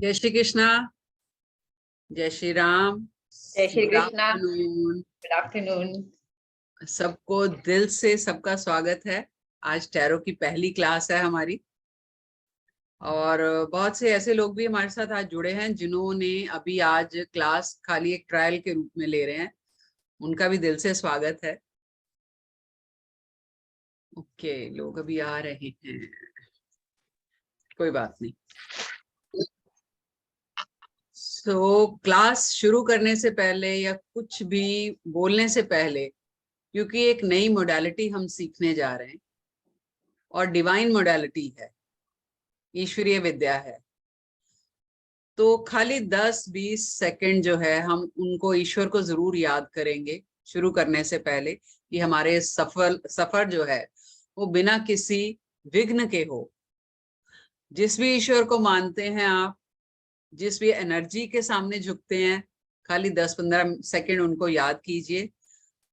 जय श्री कृष्णा, जय श्री राम। जय Shri good Krishna. Afternoon. Good afternoon. सबको दिल से सबका स्वागत है। आज टैरो की पहली क्लास है हमारी, और बहुत से ऐसे लोग भी हमारे साथ आज जुड़े हैं जिन्होंने अभी आज क्लास खाली एक ट्रायल के रूप में ले रहे हैं। उनका भी दिल से स्वागत है। ओके, लोग अभी आ रहे हैं, कोई बात नहीं। क्लास शुरू करने से पहले या कुछ भी बोलने से पहले, क्योंकि एक नई मोडालिटी हम सीखने जा रहे हैं और डिवाइन मोडालिटी है, ईश्वरीय विद्या है, तो खाली 10-20 सेकंड जो है हम उनको ईश्वर को जरूर याद करेंगे शुरू करने से पहले, कि हमारे सफर जो है वो बिना किसी विघ्न के हो। जिस भी ईश्वर को मानते हैं आप, जिस भी एनर्जी के सामने झुकते हैं, खाली 10-15 सेकंड उनको याद कीजिए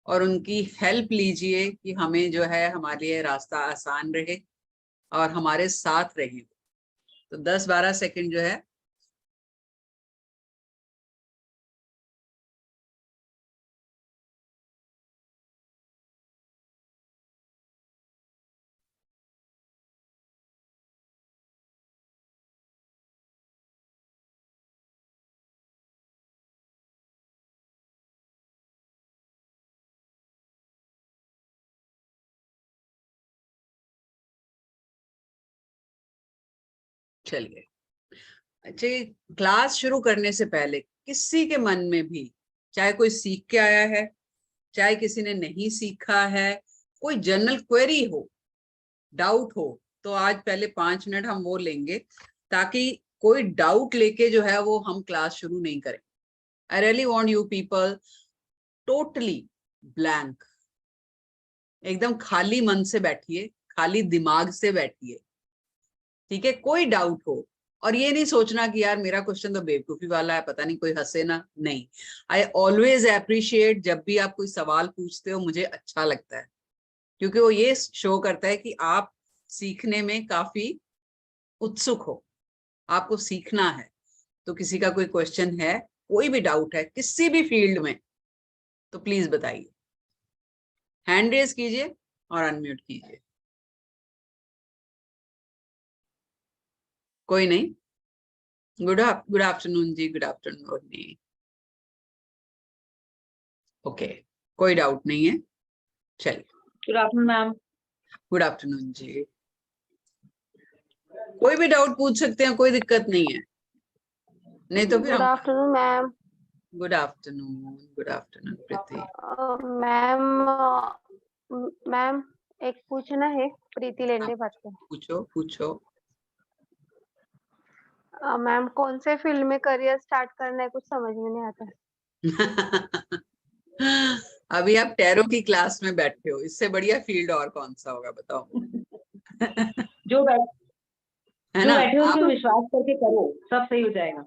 और उनकी हेल्प लीजिए कि हमें जो है हमारे लिए रास्ता आसान रहे और हमारे साथ रहे। तो 10-12 सेकंड जो है चलिए। अच्छा, क्लास शुरू करने से पहले किसी के मन में भी, चाहे कोई सीख के आया है, चाहे किसी ने नहीं सीखा है, कोई जनरल क्वेरी हो, डाउट हो, तो आज पहले 5 मिनट हम वो लेंगे, ताकि कोई डाउट लेके जो है वो हम क्लास शुरू नहीं करें। I really want you people totally blank, एकदम खाली मन से बैठिए, खाली दिमाग से बैठिए, ठीक है। कोई डाउट हो, और ये नहीं सोचना कि यार मेरा क्वेश्चन तो बेवकूफी वाला है, पता नहीं कोई हंसे ना, नहीं। आई ऑलवेज अप्रिशिएट जब भी आप कोई सवाल पूछते हो, मुझे अच्छा लगता है, क्योंकि वो ये शो करता है कि आप सीखने में काफी उत्सुक हो, आपको सीखना है। तो किसी का कोई क्वेश्चन है, कोई भी डाउट है किसी भी फील्ड में, तो प्लीज बताइए, हैंड रेज कीजिए और अनम्यूट कीजिए। कोई नहीं? गुड आफ्टरनून जी, गुड आफ्टरनून। ओके, कोई डाउट नहीं है, चलिए। Good afternoon ma'am. Good afternoon जी। कोई भी डाउट पूछ सकते हैं, कोई दिक्कत नहीं है, नहीं तो फिर गुड हम। Afternoon ma'am. Good afternoon, good afternoon Preeti. Ma'am ma'am एक पूछना है, प्रीति लेंडे बात कर। पूछो पूछो। मैम कौन से फील्ड में करियर स्टार्ट करना है, कुछ समझ में नहीं आता। अभी आप टैरो की क्लास में बैठे हो, इससे बढ़िया फील्ड और कौन सा होगा बताओ। जो है जो ना? बैठे हो उस आप, पे विश्वास करके करो, सब सही हो जाएगा।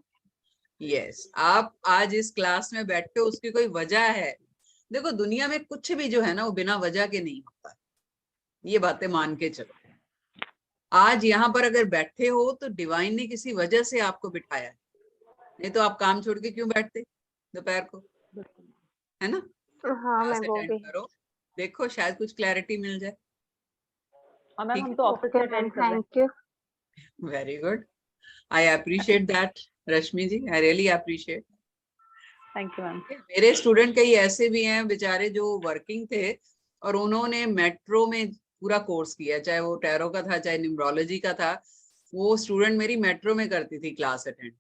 यस, आप आज इस क्लास में बैठे हो, उसकी कोई वजह है। देखो, दुनिया में कुछ भी जो है ना वो बिना वजह के नहीं होता, ये बातें मान के चलो। आज यहाँ पर अगर बैठे हो तो डिवाइन ने किसी वजह से आपको बिठाया है, नहीं तो आप काम छोड़ के क्यों बैठते दोपहर को, है ना? हाँ क्लास मैम, वो अटेंड भी। करो, देखो शायद कुछ क्लैरिटी मिल जाए। और मैम ठीक हम है, तो ऑफिस से ओके मैम, अटेंड कर रहे हैं। Thank you. Very good, I appreciate that Rashmi ji, I really appreciate. Thank you ma'am. मेरे स्टूडेंट कई ऐसे भी हैं बेचारे जो वर्किंग थे और उन्होंने मेट्रो में पूरा कोर्स किया, चाहे वो टैरो का था चाहे न्यूमरोलॉजी का था। वो स्टूडेंट मेरी मेट्रो में करती थी क्लास अटेंड,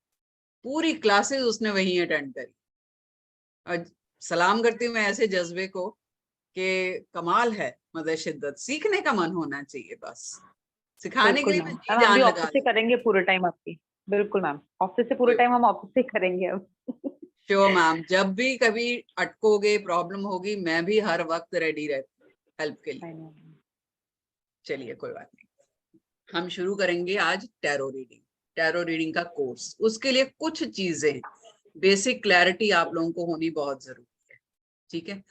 पूरी क्लासेस उसने वहीं अटेंड करी। और सलाम करती हूँ मैं ऐसे जज्बे को कि कमाल है, मदर शिद्दत, सीखने का मन होना चाहिए, बस सिखाने के बिल्कुल लिए मैम, मैं जी मैम हम जान भी लगा ऑफिस से दूँ। करेंगे पूरे टाइम आपकी। बिल्कुल मैम, ऑफिस से पूरे टाइम हम ऑफिस से करेंगे अब। श्योर मैम, जब भी कभी अटकोगे, प्रॉब्लम होगी, मैं भी हर वक्त रेडी रहती हूँ हेल्प के लिए। चलिए कोई बात नहीं, हम शुरू करेंगे आज टैरो रीडिंग, टैरो रीडिंग का कोर्स। उसके लिए कुछ चीजें, बेसिक क्लैरिटी आप लोगों को होनी बहुत जरूरी है, ठीक है।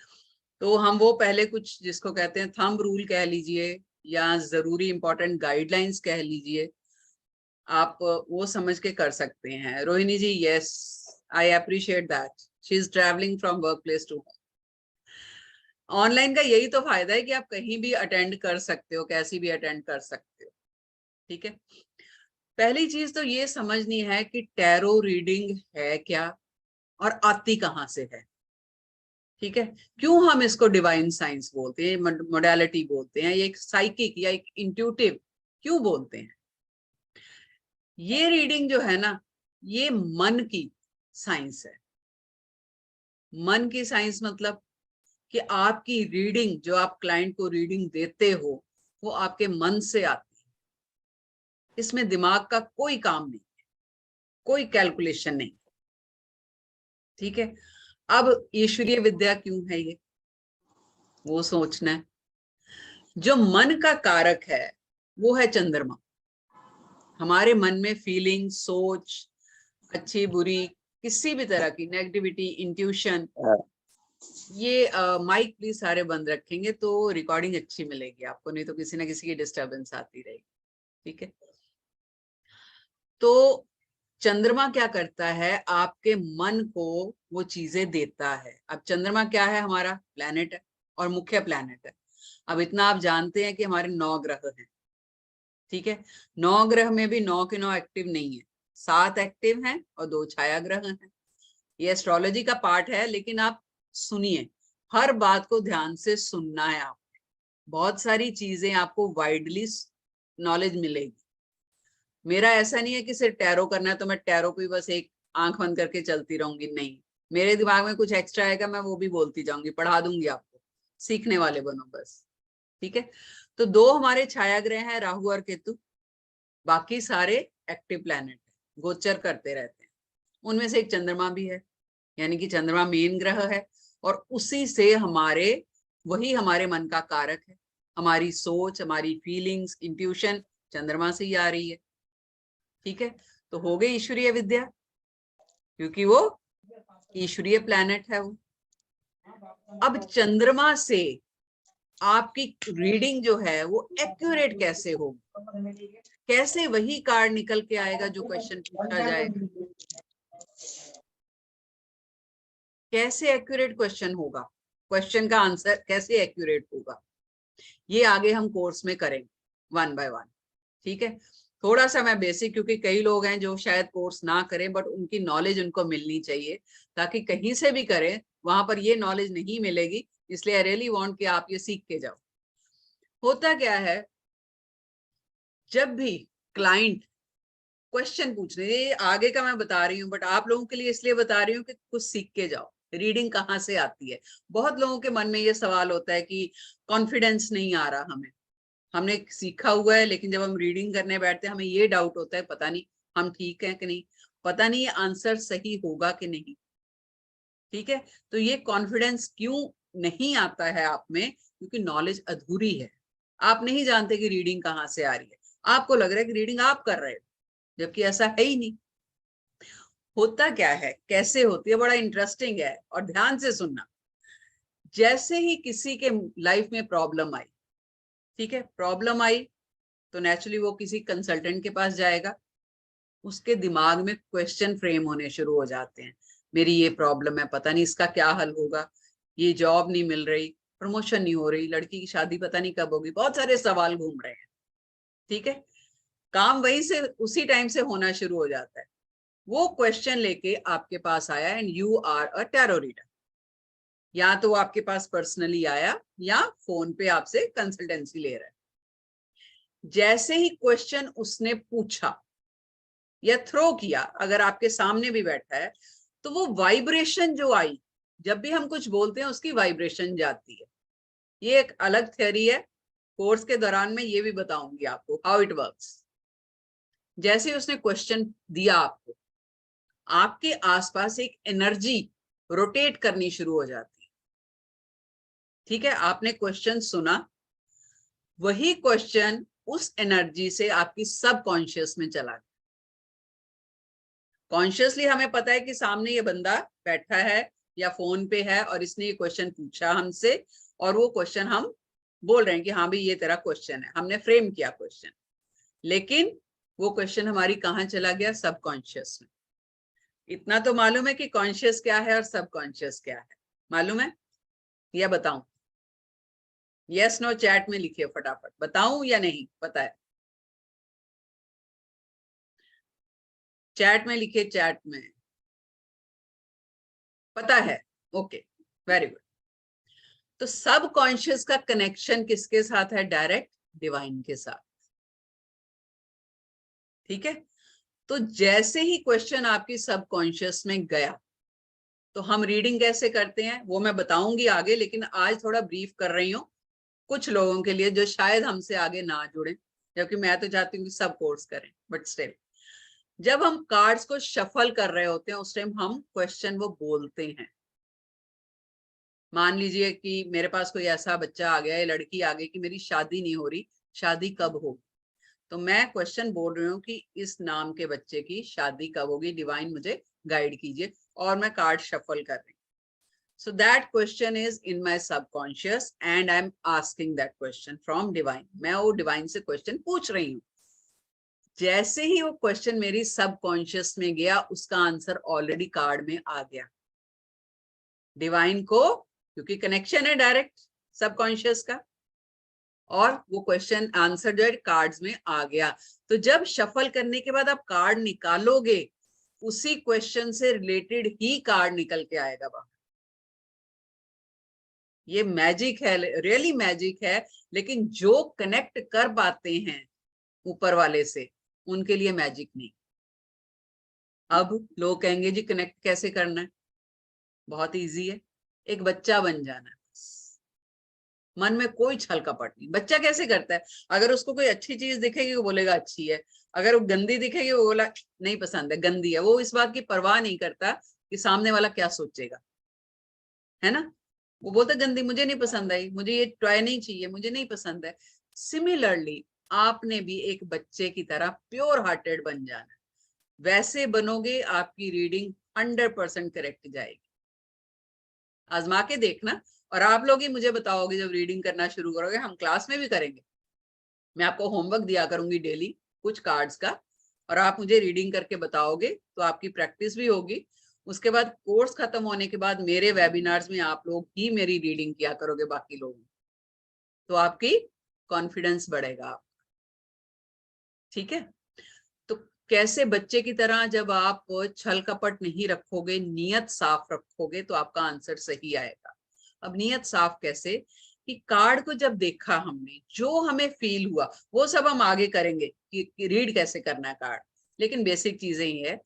तो हम वो पहले कुछ, जिसको कहते हैं थंब रूल कह लीजिए या जरूरी इंपॉर्टेंट गाइडलाइंस कह लीजिए, आप वो समझ के कर सकते हैं। Rohini ji, yes, I appreciate that she is travelling from work place to home. Online का यही तो फायदा है कि आप कहीं भी अटेंड कर सकते हो, कैसी भी अटेंड कर सकते हो। ठीक है, पहली चीज तो ये समझनी है कि टैरो रीडिंग है क्या और आती कहाँ से है। ठीक है, क्यों हम इसको डिवाइन साइंस बोलते हैं, मोडालिटी बोलते हैं, ये एक साइकिक या एक इंट्यूटिव क्यों बोलते हैं। ये रीडिंग जो है ना, ये मन की साइंस है। मन की साइंस मतलब कि आपकी रीडिंग, जो आप क्लाइंट को रीडिंग देते हो, वो आपके मन से आती है। इसमें दिमाग का कोई काम नहीं है, कोई कैलकुलेशन नहीं। ठीक है, अब ईश्वरीय विद्या क्यों है ये, वो सोचना है। जो मन का कारक है वो है चंद्रमा। हमारे मन में फीलिंग, सोच, अच्छी बुरी, किसी भी तरह की नेगेटिविटी, इंट्यूशन, ये माइक प्लीज सारे बंद रखेंगे तो रिकॉर्डिंग अच्छी मिलेगी आपको, नहीं तो किसी ना किसी की डिस्टरबेंस आती रहेगी। ठीक है, तो चंद्रमा क्या करता है, आपके मन को वो चीजें देता है। अब चंद्रमा क्या है, हमारा प्लैनेट है और मुख्य प्लैनेट है। अब इतना आप जानते हैं कि हमारे 9 ग्रह हैं। ठीक है, 9 ग्रह में भी 9 के 9 एक्टिव नहीं है, 7 एक्टिव हैं और 2 छाया ग्रह हैं। ये एस्ट्रोलॉजी का पार्ट है, लेकिन आप सुनिए, हर बात को ध्यान से सुनना है। आप बहुत सारी चीजें आपको वाइडली नॉलेज मिलेगी। मेरा ऐसा नहीं है कि सिर्फ टैरो करना है तो मैं टैरो को ही बस एक आंख बंद करके चलती रहूंगी, नहीं। मेरे दिमाग में कुछ एक्स्ट्रा आएगा, मैं वो भी बोलती जाऊंगी, पढ़ा दूंगी आपको। सीखने वाले बनो बस। ठीक है, तो 2 हमारे छाया ग्रह हैं, राहु और केतु। बाकी सारे एक्टिव प्लैनेट है, गोचर करते रहते हैं। उनमें से एक चंद्रमा भी है, यानी कि चंद्रमा मेन ग्रह है और उसी से वही हमारे मन का कारक है। हमारी सोच, हमारी फीलिंग्स, इंट्यूशन चंद्रमा से ही आ रही है। ठीक है, तो हो गई ईश्वरीय विद्या, क्योंकि वो ईश्वरीय प्लैनेट है वो। अब चंद्रमा से आपकी रीडिंग जो है वो एक्यूरेट कैसे होगी, कैसे वही कार्ड निकल के आएगा जो क्वेश्चन पूछा जाएगा, कैसे एक्यूरेट क्वेश्चन होगा, क्वेश्चन का आंसर कैसे एक्यूरेट होगा, ये आगे हम कोर्स में करेंगे 1 by 1। ठीक है, थोड़ा सा मैं बेसिक, क्योंकि कई लोग हैं जो शायद कोर्स ना करें बट उनकी नॉलेज उनको मिलनी चाहिए, ताकि कहीं से भी करें वहां पर ये नॉलेज नहीं मिलेगी। इसलिए आई रियली वांट कि आप ये सीख के जाओ। होता क्या है, जब भी क्लाइंट क्वेश्चन पूछ रहे हैं, आगे का मैं बता रही हूँ बट आप लोगों के लिए इसलिए बता रही हूँ कि कुछ सीख के जाओ। रीडिंग कहाँ से आती है, बहुत लोगों के मन में ये सवाल होता है कि कॉन्फिडेंस नहीं आ रहा हमें, हमने सीखा हुआ है लेकिन जब हम रीडिंग करने बैठते हैं हमें ये डाउट होता है, पता नहीं हम ठीक हैं कि नहीं, पता नहीं ये आंसर सही होगा कि नहीं। ठीक है, तो ये कॉन्फिडेंस क्यों नहीं आता है आप में, क्योंकि नॉलेज अधूरी है। आप नहीं जानते कि रीडिंग कहाँ से आ रही है, आपको लग रहा है कि रीडिंग आप कर रहे हो, जबकि ऐसा है ही नहीं। होता क्या है, कैसे होती है, बड़ा इंटरेस्टिंग है और ध्यान से सुनना। जैसे ही किसी के लाइफ में प्रॉब्लम आई, ठीक है, प्रॉब्लम आई तो नेचुरली वो किसी कंसल्टेंट के पास जाएगा। उसके दिमाग में क्वेश्चन फ्रेम होने शुरू हो जाते हैं, मेरी ये प्रॉब्लम है, पता नहीं इसका क्या हल होगा, ये जॉब नहीं मिल रही, प्रमोशन नहीं हो रही, लड़की की शादी पता नहीं कब होगी, बहुत सारे सवाल घूम रहे हैं। ठीक है, काम वहीं से उसी टाइम से होना शुरू हो जाता है। वो क्वेश्चन लेके आपके पास आया and you are a tarot reader. या तो वो आपके पास पर्सनली आया या फोन पे आपसे कंसल्टेंसी ले रहा है। जैसे ही क्वेश्चन उसने पूछा या थ्रो किया, अगर आपके सामने भी बैठा है, तो वो वाइब्रेशन जो आई, जब भी हम कुछ बोलते हैं उसकी वाइब्रेशन जाती है। ये एक अलग थ्योरी है, कोर्स के दौरान मैं ये भी बताऊंगी आपको हाउ इट वर्क्स। जैसे उसने क्वेश्चन दिया आपको, आपके आसपास एक एनर्जी रोटेट करनी शुरू हो जाती है। ठीक है, आपने क्वेश्चन सुना, वही क्वेश्चन उस एनर्जी से आपकी सबकॉन्शियस में चला गया। कॉन्शियसली हमें पता है कि सामने ये बंदा बैठा है या फोन पे है और इसने ये क्वेश्चन पूछा हमसे, और वो क्वेश्चन हम बोल रहे हैं कि हाँ भाई ये तेरा क्वेश्चन है, हमने फ्रेम किया क्वेश्चन। लेकिन वो क्वेश्चन हमारी कहाँ चला गया, सबकॉन्शियस में। इतना तो मालूम है कि कॉन्शियस क्या है और सबकॉन्शियस क्या है, मालूम है या बताऊं? यस नो चैट में लिखिए फटाफट, बताऊं या नहीं पता है? चैट में लिखिए, चैट में। पता है, ओके, वेरी गुड। तो सबकॉन्शियस का कनेक्शन किसके साथ है? डायरेक्ट डिवाइन के साथ। ठीक है, तो जैसे ही क्वेश्चन आपकी सबकॉन्शियस में गया तो हम रीडिंग कैसे करते हैं वो मैं बताऊंगी आगे, लेकिन आज थोड़ा ब्रीफ कर रही हूँ कुछ लोगों के लिए जो शायद हमसे आगे ना जुड़े, जबकि मैं तो चाहती हूँ कि सब कोर्स करें, बट स्टिल जब हम कार्ड्स को शफल कर रहे होते हैं उस टाइम हम क्वेश्चन वो बोलते हैं। मान लीजिए कि मेरे पास कोई ऐसा बच्चा आ गया या लड़की आ गई कि मेरी शादी नहीं हो रही, शादी कब होगी? तो मैं क्वेश्चन बोल रही हूँ कि इस नाम के बच्चे की शादी कब होगी, डिवाइन मुझे गाइड कीजिए, और मैं कार्ड शफल कर रही हूँ। So that question is in my subconscious and I'm asking that question from divine. मैं वो divine से question पूछ रही हूँ। जैसे ही वो क्वेश्चन मेरी सबकॉन्शियस में गया उसका आंसर ऑलरेडी कार्ड में आ गया। डिवाइन को क्योंकि कनेक्शन है डायरेक्ट सबकॉन्शियस का, और वो क्वेश्चन आंसर जो है कार्ड्स में आ गया। तो जब शफल करने के बाद आप कार्ड निकालोगे उसी क्वेश्चन से रिलेटेड ही कार्ड निकल के आएगा बाहर। ये मैजिक है, रियली मैजिक है, लेकिन जो कनेक्ट कर पाते हैं ऊपर वाले से उनके लिए मैजिक नहीं। अब लोग कहेंगे जी कनेक्ट कैसे करना है? बहुत इजी है, एक बच्चा बन जाना है, मन में कोई छल कपट नहीं। बच्चा कैसे करता है? अगर उसको कोई अच्छी चीज दिखेगी वो बोलेगा अच्छी है, अगर वो गंदी दिखेगी वो बोला नहीं पसंद है, गंदी है। वो इस बात की परवाह नहीं करता कि सामने वाला क्या सोचेगा, है ना? वो बोलता गंदी, मुझे नहीं पसंद आई, मुझे ये टॉय नहीं चाहिए, मुझे नहीं पसंद है। सिमिलरली आपने भी एक बच्चे की तरह प्योर हार्टेड बन जाना, वैसे बनोगे आपकी रीडिंग 100% करेक्ट जाएगी। आजमा के देखना, और आप लोग ही मुझे बताओगे जब रीडिंग करना शुरू करोगे। हम क्लास में भी करेंगे, मैं आपको होमवर्क दिया करूंगी डेली कुछ कार्ड्स का, और आप मुझे रीडिंग करके बताओगे तो आपकी प्रैक्टिस भी होगी। उसके बाद कोर्स खत्म होने के बाद मेरे वेबिनार्स में आप लोग ही मेरी रीडिंग किया करोगे बाकी लोगों, तो आपकी कॉन्फिडेंस बढ़ेगा। ठीक है, तो कैसे बच्चे की तरह जब आप छल कपट नहीं रखोगे, नियत साफ रखोगे तो आपका आंसर सही आएगा। अब नियत साफ कैसे? कि कार्ड को जब देखा हमने, जो हमें फील हुआ वो सब हम आगे करेंगे कि रीड कैसे करना है कार्ड, लेकिन बेसिक चीजें ही है।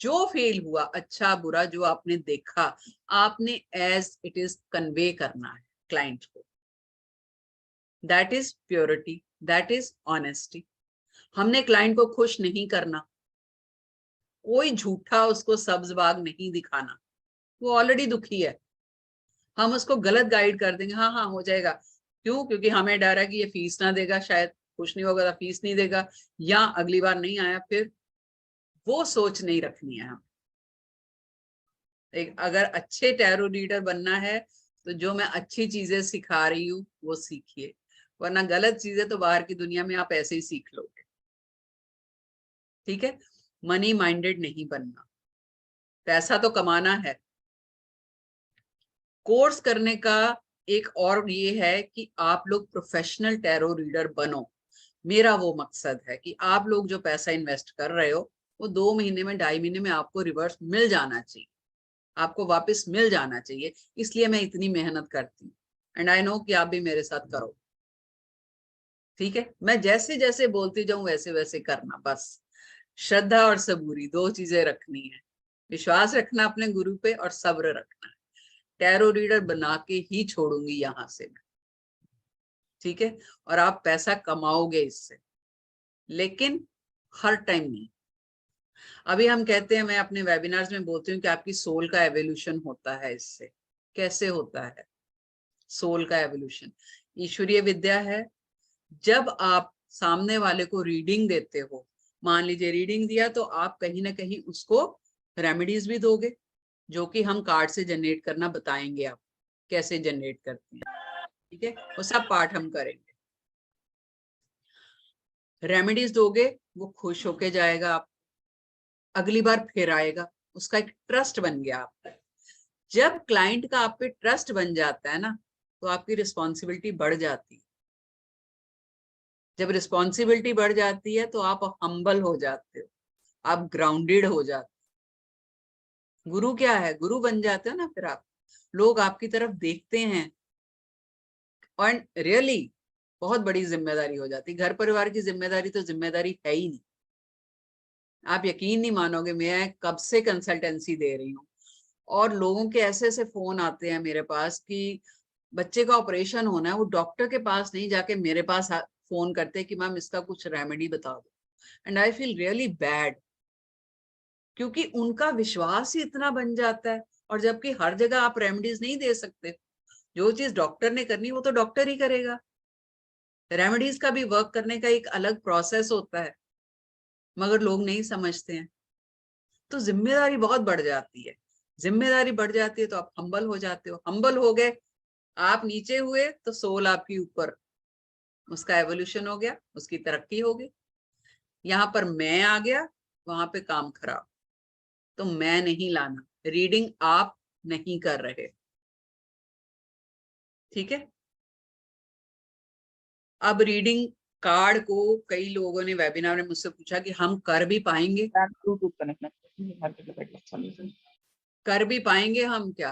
जो फील हुआ, अच्छा बुरा जो आपने देखा, आपने एज इट इज कन्वे करना है क्लाइंट को। That is purity, that is honesty. हमने क्लाइंट को खुश नहीं करना, कोई झूठा उसको सब्ज बाग नहीं दिखाना, वो ऑलरेडी दुखी है। हम उसको गलत गाइड कर देंगे, हाँ हाँ हो जाएगा, क्यों? क्योंकि हमें डर है कि ये फीस ना देगा, शायद खुश नहीं होगा तो फीस नहीं देगा, या अगली बार नहीं आया फिर। वो सोच नहीं रखनी है हम। अगर अच्छे टैरो रीडर बनना है तो जो मैं अच्छी चीजें सिखा रही हूँ वो सीखिए, वरना गलत चीजें तो बाहर की दुनिया में आप ऐसे ही सीख लोगे। ठीक है, मनी माइंडेड नहीं बनना, पैसा तो कमाना है। कोर्स करने का एक और ये है कि आप लोग प्रोफेशनल टैरो रीडर बनो। मेरा वो मकसद है कि आप लोग जो पैसा इन्वेस्ट कर रहे हो वो 2 महीने में, 2.5 महीने में आपको रिवर्स मिल जाना चाहिए, आपको वापस मिल जाना चाहिए। इसलिए मैं इतनी मेहनत करती हूँ, एंड आई नो कि आप भी मेरे साथ करो। ठीक है, मैं जैसे जैसे बोलती जाऊं वैसे वैसे करना, बस श्रद्धा और सबूरी 2 चीजें रखनी है। विश्वास रखना अपने गुरु पे और सब्र रखना है। टैरो रीडर बना के ही छोड़ूंगी यहां से मैं। ठीक है, और आप पैसा कमाओगे इससे, लेकिन हर टाइम नहीं। अभी हम कहते हैं, मैं अपने वेबिनार्स में बोलती हूँ कि आपकी सोल का एवोल्यूशन होता है इससे। कैसे होता है सोल का एवोल्यूशन? ईश्वरीय विद्या है। जब आप सामने वाले को रीडिंग देते हो, मान लीजिए रीडिंग दिया, तो आप कहीं ना कहीं उसको रेमेडीज भी दोगे, जो कि हम कार्ड से जनरेट करना बताएंगे, आप कैसे जनरेट करते हैं। ठीक है, वो सब पार्ट हम करेंगे। रेमेडीज दोगे, वो खुश होके जाएगा, आप अगली बार फिर आएगा, उसका एक ट्रस्ट बन गया आप पर। जब क्लाइंट का आप पे ट्रस्ट बन जाता है ना, तो आपकी रिस्पॉन्सिबिलिटी बढ़ जाती है। जब रिस्पॉन्सिबिलिटी बढ़ जाती है तो आप हम्बल हो जाते हो, आप ग्राउंडेड हो जाते हो। गुरु क्या है, गुरु बन जाते हो ना फिर आप, लोग आपकी तरफ देखते हैं और रियली बहुत बड़ी जिम्मेदारी हो जाती है। घर परिवार की जिम्मेदारी तो जिम्मेदारी है ही नहीं। आप यकीन नहीं मानोगे, मैं कब से कंसल्टेंसी दे रही हूँ और लोगों के ऐसे ऐसे फोन आते हैं मेरे पास कि बच्चे का ऑपरेशन होना है, वो डॉक्टर के पास नहीं जाके मेरे पास फोन करते हैं कि मैम इसका कुछ रेमेडी बता दो। And I feel really bad, क्योंकि उनका विश्वास ही इतना बन जाता है। और जबकि हर जगह आप रेमेडीज नहीं दे सकते, जो चीज डॉक्टर ने करनी वो तो डॉक्टर ही करेगा। रेमेडीज का भी वर्क करने का एक अलग प्रोसेस होता है, मगर लोग नहीं समझते हैं। तो जिम्मेदारी बहुत बढ़ जाती है। जिम्मेदारी बढ़ जाती है तो आप हम्बल हो जाते हो। हम्बल हो गए, आप नीचे हुए तो सोल आपकी ऊपर, उसका एवोल्यूशन हो गया, उसकी तरक्की हो गई। यहाँ पर मैं आ गया, वहां पे काम खराब। तो मैं नहीं लाना, रीडिंग आप नहीं कर रहे, ठीक है। अब रीडिंग कार्ड को कई लोगों ने वेबिनार में मुझसे पूछा कि हम कर भी पाएंगे, कर भी पाएंगे हम क्या,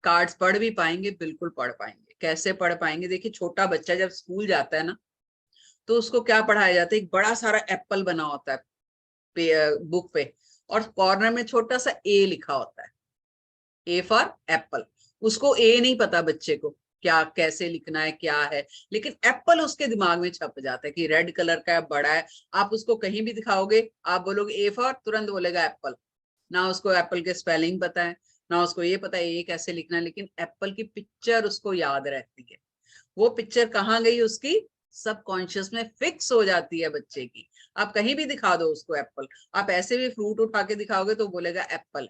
कार्ड्स पढ़ भी पाएंगे? बिल्कुल पढ़ पाएंगे। कैसे पढ़ पाएंगे? देखिए, छोटा बच्चा जब स्कूल जाता है ना, तो उसको क्या पढ़ाया जाता है, एक बड़ा सारा एप्पल बना होता है बुक पे, और कॉर्नर में छोटा सा ए लिखा होता है, ए फॉर एप्पल। उसको ए नहीं पता बच्चे को क्या कैसे लिखना है क्या है, लेकिन एप्पल उसके दिमाग में छप जाता है कि रेड कलर का है, बड़ा है। आप उसको कहीं भी दिखाओगे, आप बोलोगे ए फॉर, तुरंत बोलेगा एप्पल। ना उसको एप्पल के स्पेलिंग पता है, ना उसको ये पता है ये कैसे लिखना है, लेकिन एप्पल की पिक्चर उसको याद रहती है। वो पिक्चर कहाँ गई, उसकी सबकॉन्शियस में फिक्स हो जाती है बच्चे की। आप कहीं भी दिखा दो उसको एप्पल, आप ऐसे भी फ्रूट उठा के दिखाओगे तो बोलेगा एप्पल।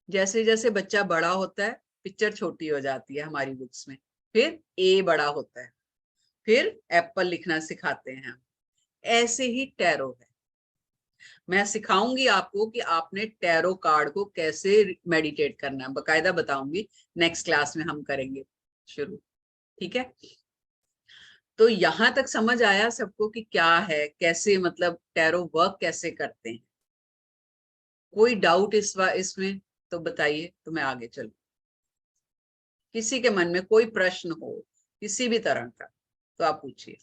जैसे जैसे बच्चा बड़ा होता है, पिक्चर छोटी हो जाती है हमारी बुक्स में, फिर ए बड़ा होता है, फिर एप्पल लिखना सिखाते हैं हम। ऐसे ही टैरो है। मैं सिखाऊंगी आपको कि आपने टैरो कार्ड को कैसे मेडिटेट करना है, बकायदा बताऊंगी। नेक्स्ट क्लास में हम करेंगे शुरू, ठीक है। तो यहां तक समझ आया सबको कि क्या है, कैसे मतलब टैरो वर्क कैसे करते हैं? कोई डाउट इसमें तो बताइए, तो मैं आगे चलूं। किसी के मन में कोई प्रश्न हो किसी भी तरह का तो आप पूछिए।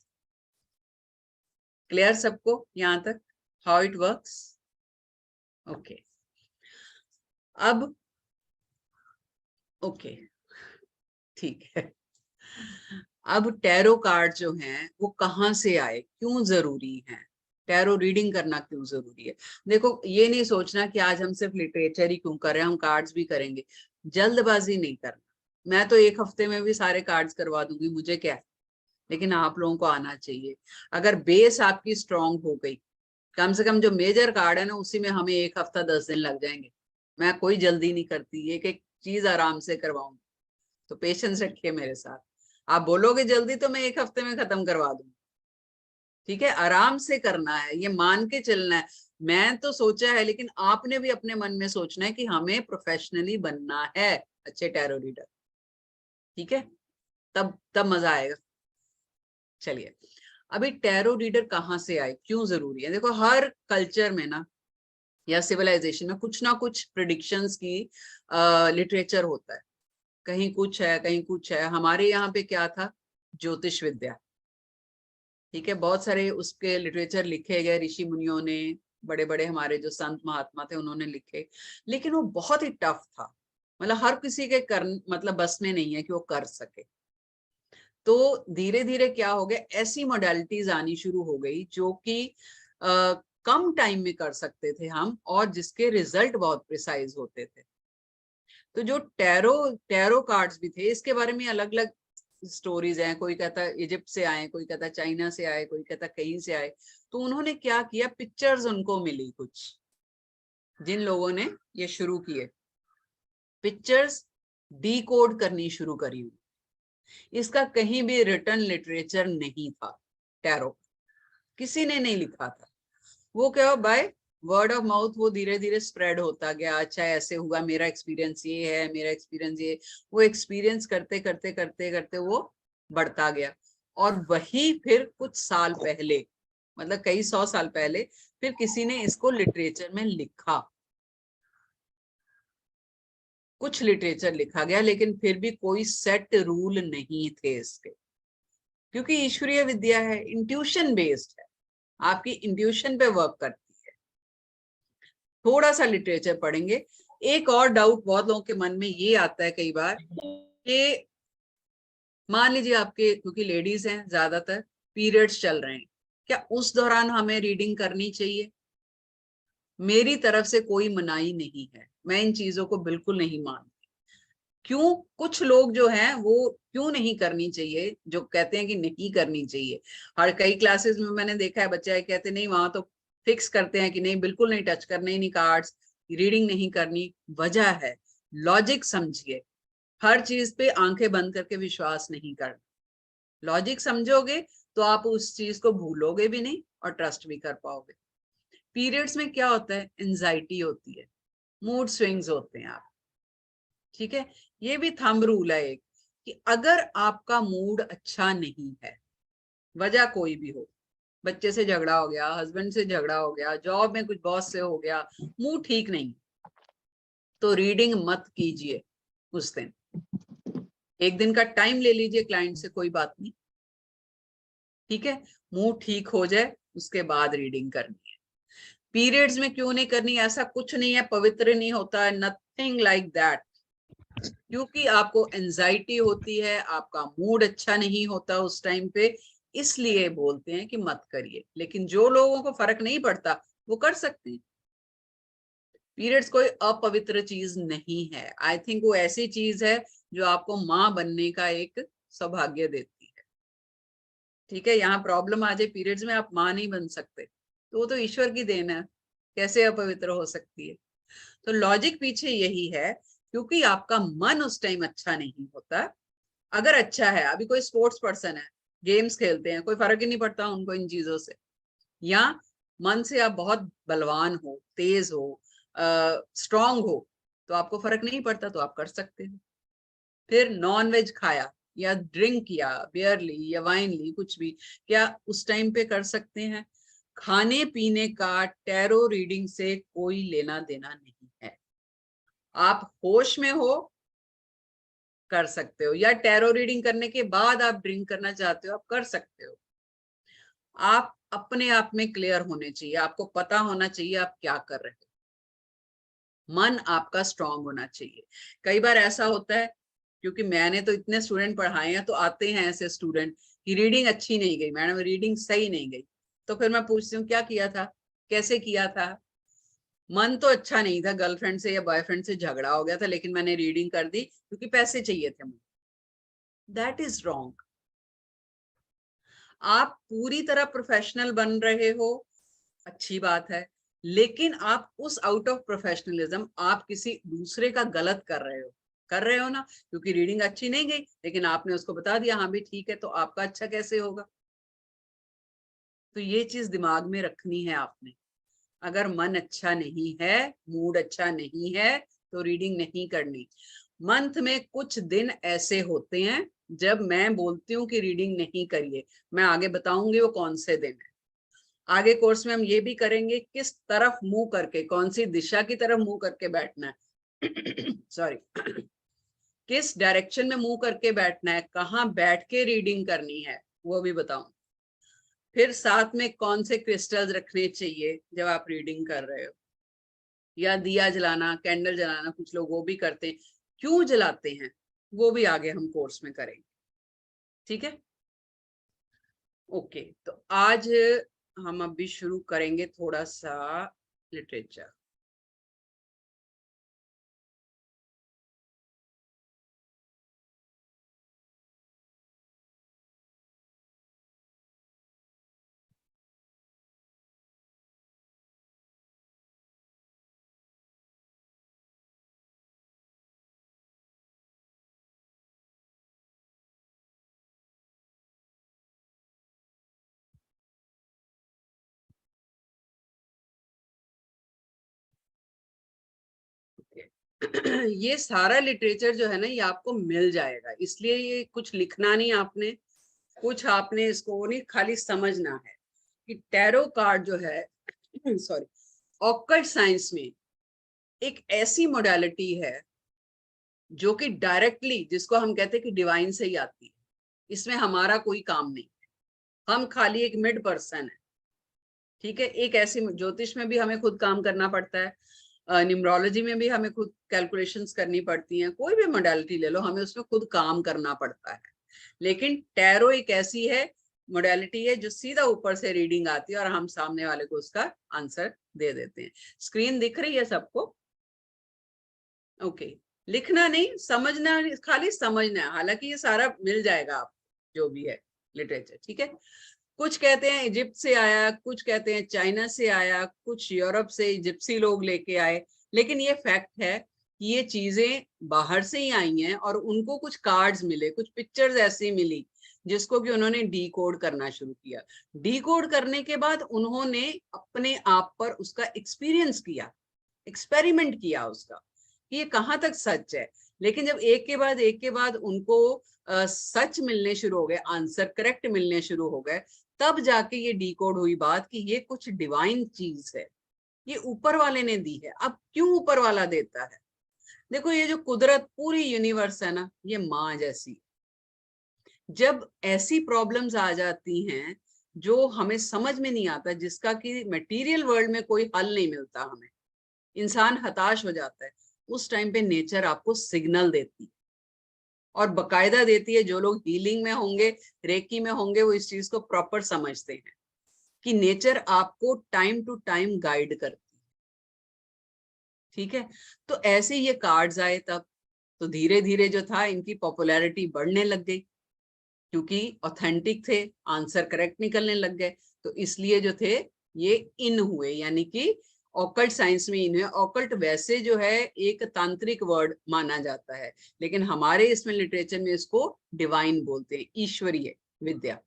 क्लियर सबको यहां तक, हाउ इट वर्क्स? ओके। अब ओके, ठीक है। अब टैरो कार्ड जो हैं वो कहाँ से आए, क्यों जरूरी हैं, टैरो रीडिंग करना क्यों जरूरी है? देखो, ये नहीं सोचना कि आज हम सिर्फ लिटरेचर ही क्यों कर रहे हैं, हम कार्ड्स भी करेंगे। जल्दबाजी नहीं करना। मैं तो एक हफ्ते में भी सारे कार्ड्स करवा दूंगी, मुझे क्या है, लेकिन आप लोगों को आना चाहिए। अगर बेस आपकी स्ट्रांग हो गई, कम से कम जो मेजर कार्ड है ना, उसी में हमें 1 हफ्ता 10 दिन लग जाएंगे। मैं कोई जल्दी नहीं करती, एक एक चीज आराम से करवाऊंगी। तो पेशेंस रखिए मेरे साथ। आप बोलोगे जल्दी तो मैं 1 हफ्ते में खत्म करवा दूंगी, ठीक है। आराम से करना है, ये मान के चलना है। मैं तो सोचा है, लेकिन आपने भी अपने मन में सोचना है कि हमें प्रोफेशनली बनना है अच्छे टैरो रीडर, ठीक है। तब तब मजा आएगा। चलिए, अभी टैरो रीडर कहाँ से आए, क्यों जरूरी है? देखो, हर कल्चर में ना या सिविलाइजेशन में कुछ ना कुछ प्रिडिक्शंस की लिटरेचर होता है। कहीं कुछ है, कहीं कुछ है। हमारे यहाँ पे क्या था, ज्योतिष विद्या, ठीक है। बहुत सारे उसके लिटरेचर लिखे गए ऋषि मुनियों ने, बड़े बड़े हमारे जो संत महात्मा थे उन्होंने लिखे, लेकिन वो बहुत ही टफ था। मतलब हर किसी के कर मतलब बस में नहीं है कि वो कर सके। तो धीरे धीरे क्या हो गया, ऐसी मॉडलिटीज आनी शुरू हो गई जो कि कम टाइम में कर सकते थे हम, और जिसके रिजल्ट बहुत प्रिसाइज होते थे। तो जो टैरो टैरो कार्ड्स भी थे, इसके बारे में अलग अलग स्टोरीज हैं। कोई कहता है इजिप्ट से आए, कोई कहता है चाइना से आए, कोई कहता है कहीं से आए। तो उन्होंने क्या किया, पिक्चर्स उनको मिली कुछ, जिन लोगों ने ये शुरू किए, पिक्चर्स डीकोड करनी शुरू करी हुई। इसका कहीं भी रिटर्न लिटरेचर नहीं था टैरो। किसी ने नहीं लिखा था। वो क्या बाय वर्ड ऑफ माउथ वो धीरे धीरे स्प्रेड होता गया, अच्छा ऐसे हुआ, मेरा एक्सपीरियंस ये है, मेरा एक्सपीरियंस ये, वो एक्सपीरियंस करते करते करते करते वो बढ़ता गया। और वही फिर कुछ साल पहले, मतलब कई 100 साल पहले, फिर किसी ने इसको लिटरेचर में लिखा, कुछ लिटरेचर लिखा गया, लेकिन फिर भी कोई सेट रूल नहीं थे इसके, क्योंकि ईश्वरीय विद्या है, इंट्यूशन बेस्ड है, आपकी इंट्यूशन पे वर्क करती है। थोड़ा सा लिटरेचर पढ़ेंगे। एक और डाउट बहुत लोगों के मन में ये आता है कई बार कि मान लीजिए आपके, क्योंकि लेडीज हैं ज्यादातर, पीरियड्स चल रहे हैं, क्या उस दौरान हमें रीडिंग करनी चाहिए? मेरी तरफ से कोई मनाही नहीं है, मैं इन चीजों को बिल्कुल नहीं मानती। क्यों? कुछ लोग जो हैं वो क्यों नहीं करनी चाहिए, जो कहते हैं कि नहीं करनी चाहिए। हर कई क्लासेस में मैंने देखा है बच्चे कहते नहीं, वहां तो फिक्स करते हैं कि नहीं बिल्कुल नहीं टच करने, ही नहीं कार्ड्स, रीडिंग नहीं करनी। वजह है, लॉजिक समझिए, हर चीज पे आंखें बंद करके विश्वास नहीं करना। लॉजिक समझोगे तो आप उस चीज को भूलोगे भी नहीं और ट्रस्ट भी कर पाओगे। पीरियड्स में क्या होता है, एंजाइटी होती है, मूड स्विंग्स होते हैं आप, ठीक है। ये भी थंब रूल है एक, कि अगर आपका मूड अच्छा नहीं है, वजह कोई भी हो, बच्चे से झगड़ा हो गया, हस्बैंड से झगड़ा हो गया, जॉब में कुछ बॉस से हो गया, मूड ठीक नहीं, तो रीडिंग मत कीजिए उस दिन। एक दिन का टाइम ले लीजिए क्लाइंट से, कोई बात नहीं, ठीक है, मूड ठीक हो जाए उसके बाद रीडिंग करनी है। पीरियड्स में क्यों नहीं करनी? ऐसा कुछ नहीं है, पवित्र नहीं होता है, नथिंग लाइक दैट। क्योंकि आपको एंजाइटी होती है, आपका मूड अच्छा नहीं होता उस टाइम पे, इसलिए बोलते हैं कि मत करिए। लेकिन जो लोगों को फर्क नहीं पड़ता वो कर सकते हैं। पीरियड्स कोई अपवित्र चीज नहीं है, आई थिंक वो ऐसी चीज है जो आपको माँ बनने का एक सौभाग्य देती है, ठीक है। यहाँ प्रॉब्लम आ जाए पीरियड्स में, आप माँ नहीं बन सकते, तो वो तो ईश्वर की देन है, कैसे अपवित्र हो सकती है? तो लॉजिक पीछे यही है, क्योंकि आपका मन उस टाइम अच्छा नहीं होता। अगर अच्छा है, अभी कोई स्पोर्ट्स पर्सन है, गेम्स खेलते हैं, कोई फर्क ही नहीं पड़ता उनको इन चीजों से, या मन से आप बहुत बलवान हो, तेज हो, स्ट्रांग हो, तो आपको फर्क नहीं पड़ता, तो आप कर सकते हो। फिर नॉन वेज खाया या ड्रिंक किया, बियर ली या वाइन ली, कुछ भी, क्या उस टाइम पे कर सकते हैं? खाने पीने का टैरो रीडिंग से कोई लेना देना नहीं है। आप होश में हो कर सकते हो, या टैरो रीडिंग करने के बाद आप ड्रिंक करना चाहते हो आप कर सकते हो। आप अपने आप में क्लियर होने चाहिए, आपको पता होना चाहिए आप क्या कर रहे हो, मन आपका स्ट्रांग होना चाहिए। कई बार ऐसा होता है, क्योंकि मैंने तो इतने स्टूडेंट पढ़ाए हैं, तो आते हैं ऐसे स्टूडेंट कि रीडिंग अच्छी नहीं गई मैडम, रीडिंग सही नहीं गई। तो फिर मैं पूछती हूँ क्या किया था, कैसे किया था? मन तो अच्छा नहीं था, गर्लफ्रेंड से या बॉयफ्रेंड से झगड़ा हो गया था, लेकिन मैंने रीडिंग कर दी क्योंकि पैसे चाहिए थे मुझे। That is wrong. आप पूरी तरह प्रोफेशनल बन रहे हो, अच्छी बात है, लेकिन आप उस आउट ऑफ प्रोफेशनलिज्म आप किसी दूसरे का गलत कर रहे हो ना, क्योंकि रीडिंग अच्छी नहीं गई लेकिन आपने उसको बता दिया हाँ भी ठीक है, तो आपका अच्छा कैसे होगा? तो ये चीज दिमाग में रखनी है आपने। अगर मन अच्छा नहीं है, मूड अच्छा नहीं है, तो रीडिंग नहीं करनी। मंथ में कुछ दिन ऐसे होते हैं जब मैं बोलती हूँ कि रीडिंग नहीं करिए, मैं आगे बताऊंगी वो कौन से दिन है। आगे कोर्स में हम ये भी करेंगे किस तरफ मुंह करके, कौन सी दिशा की तरफ मुंह करके बैठना है सॉरी किस डायरेक्शन में मुंह करके बैठना है, कहाँ बैठ के रीडिंग करनी है, वो भी बताऊं। फिर साथ में कौन से क्रिस्टल्स रखने चाहिए जब आप रीडिंग कर रहे हो, या दिया जलाना, कैंडल जलाना, कुछ लोग वो भी करते हैं, क्यों जलाते हैं वो भी आगे हम कोर्स में करेंगे, ठीक है। ओके, तो आज हम अभी शुरू करेंगे थोड़ा सा लिटरेचर। ये सारा लिटरेचर जो है ना ये आपको मिल जाएगा, इसलिए ये कुछ लिखना नहीं आपने, कुछ आपने इसको नहीं, खाली समझना है कि टैरो कार्ड जो है सॉरी ऑकल्ट साइंस में एक ऐसी मोडालिटी है जो कि डायरेक्टली, जिसको हम कहते हैं कि डिवाइन से ही आती है, इसमें हमारा कोई काम नहीं, हम खाली एक मिड पर्सन है, ठीक है। एक ऐसी ज्योतिष में भी हमें खुद काम करना पड़ता है, न्यूमरोलॉजी में भी हमें खुद कैलकुलेशंस करनी पड़ती हैं, कोई भी मोडालिटी ले लो हमें उसमें खुद काम करना पड़ता है। लेकिन टैरो एक ऐसी है मोडालिटी है जो सीधा ऊपर से रीडिंग आती है और हम सामने वाले को उसका आंसर दे देते हैं। स्क्रीन दिख रही है सबको? ओके, लिखना नहीं, समझना, खाली समझना है। हालांकि ये सारा मिल जाएगा आप जो भी है लिटरेचर, ठीक है। कुछ कहते हैं इजिप्ट से आया, कुछ कहते हैं चाइना से आया, कुछ यूरोप से इजिप्सी लोग लेके आए, लेकिन ये फैक्ट है कि ये चीजें बाहर से ही आई हैं और उनको कुछ कार्ड्स मिले, कुछ पिक्चर्स ऐसी मिली जिसको कि उन्होंने डी कोड करना शुरू किया। डी कोड करने के बाद उन्होंने अपने आप पर उसका एक्सपीरियंस किया, एक्सपेरिमेंट किया उसका कि ये कहाँ तक सच है। लेकिन जब एक के बाद उनको सच मिलने शुरू हो गए, आंसर करेक्ट मिलने शुरू हो गए, तब जाके ये डिकोड हुई बात कि ये कुछ डिवाइन चीज है, ये ऊपर वाले ने दी है। अब क्यों ऊपर वाला देता है? देखो ये जो कुदरत पूरी यूनिवर्स है ना, ये माँ जैसी। जब ऐसी प्रॉब्लम्स आ जाती हैं जो हमें समझ में नहीं आता, जिसका कि मटेरियल वर्ल्ड में कोई हल नहीं मिलता, हमें इंसान हताश हो जाता है, उस टाइम पे नेचर आपको सिग्नल देती है और बकायदा देती है। जो लोग हीलिंग में होंगे, रेकी में होंगे, वो इस चीज को प्रॉपर समझते हैं कि नेचर आपको टाइम टू टाइम गाइड करती है, ठीक है। तो ऐसे ये कार्ड्स आए तब, तो धीरे धीरे जो था इनकी पॉपुलैरिटी बढ़ने लग गई क्योंकि ऑथेंटिक थे, आंसर करेक्ट निकलने लग गए। तो इसलिए जो थे ये इन हुए, यानी कि ऑकल्ट साइंस में इन हुए। ऑकल्ट वैसे जो है एक तांत्रिक वर्ड माना जाता है, लेकिन हमारे इसमें लिटरेचर में इसको डिवाइन बोलते हैं, ईश्वरीय विद्या,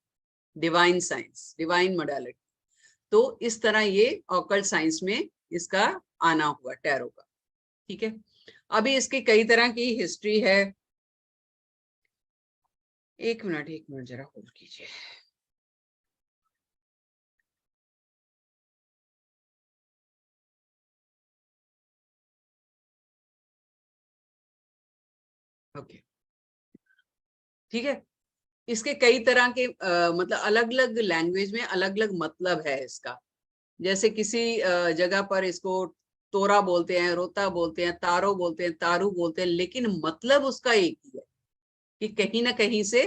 डिवाइन साइंस, डिवाइन मोडालिटी। तो इस तरह ये ऑकल्ट साइंस में इसका आना हुआ टैरो का, ठीक है। अभी इसकी कई तरह की हिस्ट्री है। एक मिनट जरा होल्ड कीजिए। ओके, ठीक है। इसके कई तरह के मतलब अलग अलग लैंग्वेज में अलग अलग मतलब है इसका। जैसे किसी जगह पर इसको तोरा बोलते हैं, रोता बोलते हैं, तारो बोलते हैं, तारू बोलते हैं, लेकिन मतलब उसका एक ही है कि कहीं ना कहीं से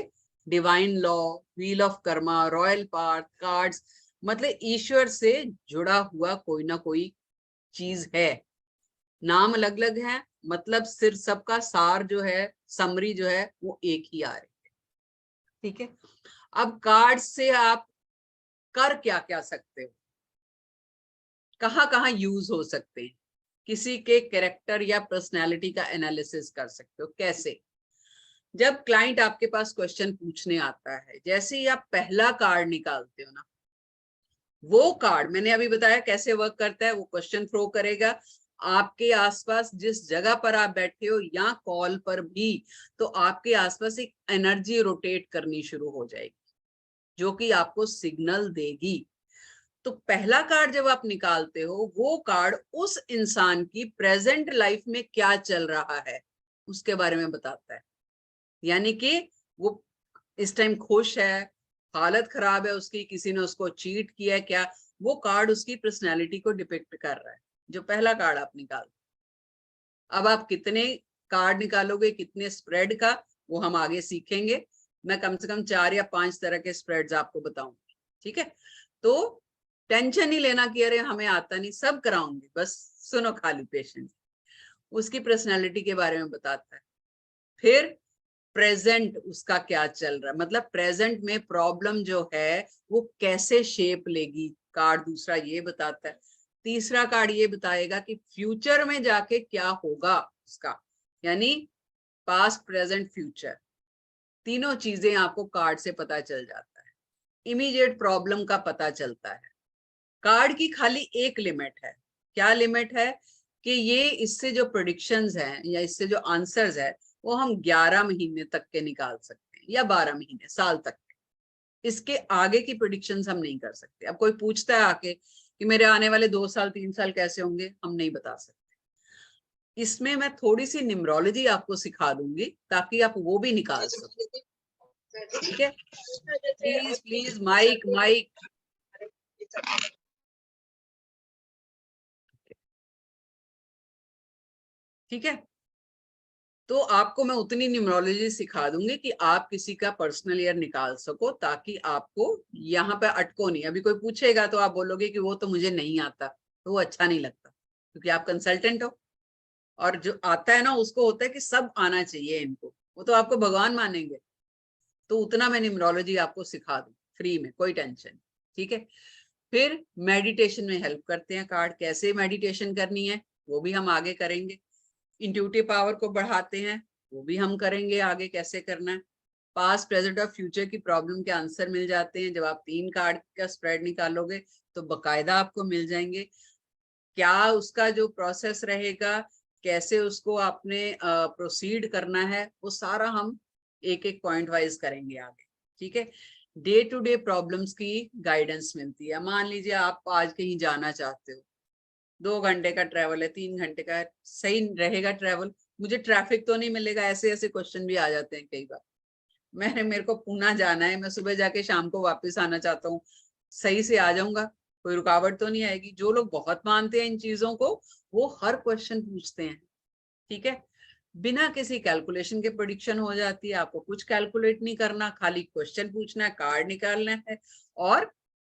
divine law, wheel of karma, royal path, cards, मतलब ईश्वर से जुड़ा हुआ कोई ना कोई चीज है। नाम अलग अलग है, मतलब सिर्फ सबका सार जो है, समरी जो है, वो एक ही आ रही है, ठीक है। अब कार्ड से आप कर क्या क्या सकते हो, कहाँ कहाँ यूज हो सकते हैं, किसी के कैरेक्टर या पर्सनैलिटी का एनालिसिस कर सकते हो। कैसे? जब क्लाइंट आपके पास क्वेश्चन पूछने आता है, जैसे ही आप पहला कार्ड निकालते हो ना, वो कार्ड मैंने अभी बताया कैसे वर्क करता है। वो क्वेश्चन थ्रो करेगा आपके आसपास, जिस जगह पर आप बैठे हो या कॉल पर भी, तो आपके आसपास एक एनर्जी रोटेट करनी शुरू हो जाएगी जो कि आपको सिग्नल देगी। तो पहला कार्ड जब आप निकालते हो, वो कार्ड उस इंसान की प्रेजेंट लाइफ में क्या चल रहा है उसके बारे में बताता है। यानी कि वो इस टाइम खुश है, हालत खराब है उसकी, किसी ने उसको चीट किया है क्या, वो कार्ड उसकी पर्सनैलिटी को डिपिक्ट कर रहा है, जो पहला कार्ड आप निकाल। अब आप कितने कार्ड निकालोगे, कितने स्प्रेड का, वो हम आगे सीखेंगे। मैं कम से कम 4 या 5 तरह के स्प्रेड्स आपको बताऊंगी, ठीक है। तो टेंशन नहीं लेना कि अरे हमें आता नहीं, सब कराऊंगी, बस सुनो खाली पेशेंस। उसकी पर्सनैलिटी के बारे में बताता है। फिर प्रेजेंट उसका क्या चल रहा है, मतलब प्रेजेंट में प्रॉब्लम जो है वो कैसे शेप लेगी, कार्ड दूसरा ये बताता है। तीसरा कार्ड ये बताएगा कि फ्यूचर में जाके क्या होगा उसका, यानी पास्ट, प्रेजेंट, फ्यूचर, तीनों चीजें आपको कार्ड से पता चल जाता है। इमीडिएट प्रॉब्लम का पता चलता है। कार्ड की खाली एक लिमिट है। क्या लिमिट है? कि ये इससे जो प्रेडिक्शंस हैं या इससे जो आंसर्स है वो हम 11 महीने तक के निकाल सकते हैं या 12 महीने, साल तक। इसके आगे की प्रेडिक्शंस हम नहीं कर सकते। अब कोई पूछता है आके कि मेरे आने वाले 2 साल 3 साल कैसे होंगे, हम नहीं बता सकते। इसमें मैं थोड़ी सी न्यूमरोलॉजी आपको सिखा दूंगी ताकि आप वो भी निकाल सको। ठीक है, प्लीज प्लीज माइक माइक। ठीक है, तो आपको मैं उतनी न्यूमरोलॉजी सिखा दूंगी कि आप किसी का पर्सनल ईयर निकाल सको, ताकि आपको यहाँ पे अटको नहीं। अभी कोई पूछेगा तो आप बोलोगे कि वो तो मुझे नहीं आता, तो वो अच्छा नहीं लगता, क्योंकि आप कंसल्टेंट हो। और जो आता है ना उसको होता है कि सब आना चाहिए इनको, वो तो आपको भगवान मानेंगे। तो उतना मैं न्यूमरोलॉजी आपको सिखा दूं फ्री में, कोई टेंशन। ठीक है, फिर मेडिटेशन में हेल्प करते हैं कार्ड, कैसे मेडिटेशन करनी है वो भी हम आगे करेंगे। इंट्यूटिव पावर को बढ़ाते हैं, वो भी हम करेंगे आगे कैसे करना है। पास्ट प्रेजेंट और फ्यूचर की प्रॉब्लम के आंसर मिल जाते हैं। जब आप 3 कार्ड का स्प्रेड निकालोगे तो बकायदा आपको मिल जाएंगे। क्या उसका जो प्रोसेस रहेगा, कैसे उसको आपने प्रोसीड करना है, वो सारा हम एक एक पॉइंट वाइज करेंगे आगे। ठीक है, डे टू डे प्रॉब्लम्स की गाइडेंस मिलती है। मान लीजिए आप आज कहीं जाना चाहते हो, 2 घंटे का ट्रेवल है, 3 घंटे का है, सही रहेगा ट्रेवल, मुझे ट्रैफिक तो नहीं मिलेगा, ऐसे ऐसे क्वेश्चन भी आ जाते हैं कई बार। मेरे को पूना जाना है, मैं सुबह जाके शाम को वापस आना चाहता हूँ, सही से आ जाऊंगा, कोई रुकावट तो नहीं आएगी। जो लोग बहुत मानते हैं इन चीजों को, वो हर क्वेश्चन पूछते हैं। ठीक है, बिना किसी कैलकुलेशन के प्रेडिक्शन हो जाती है। आपको कुछ कैलकुलेट नहीं करना, खाली क्वेश्चन पूछना है, कार्ड निकालना है और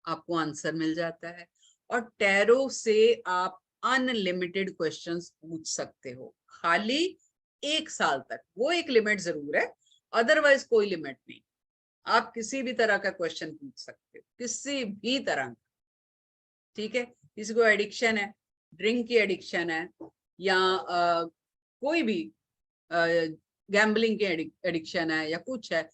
आपको आंसर मिल जाता है। और टैरो से आप अनलिमिटेड क्वेश्चंस पूछ सकते हो, खाली 1 साल तक। वो एक लिमिट जरूर है, अदरवाइज कोई लिमिट नहीं। आप किसी भी तरह का क्वेश्चन पूछ सकते हो, किसी भी तरह का। ठीक है, किसी को एडिक्शन है, ड्रिंक की एडिक्शन है, या कोई भी गैम्बलिंग की एडिक्शन है या कुछ है,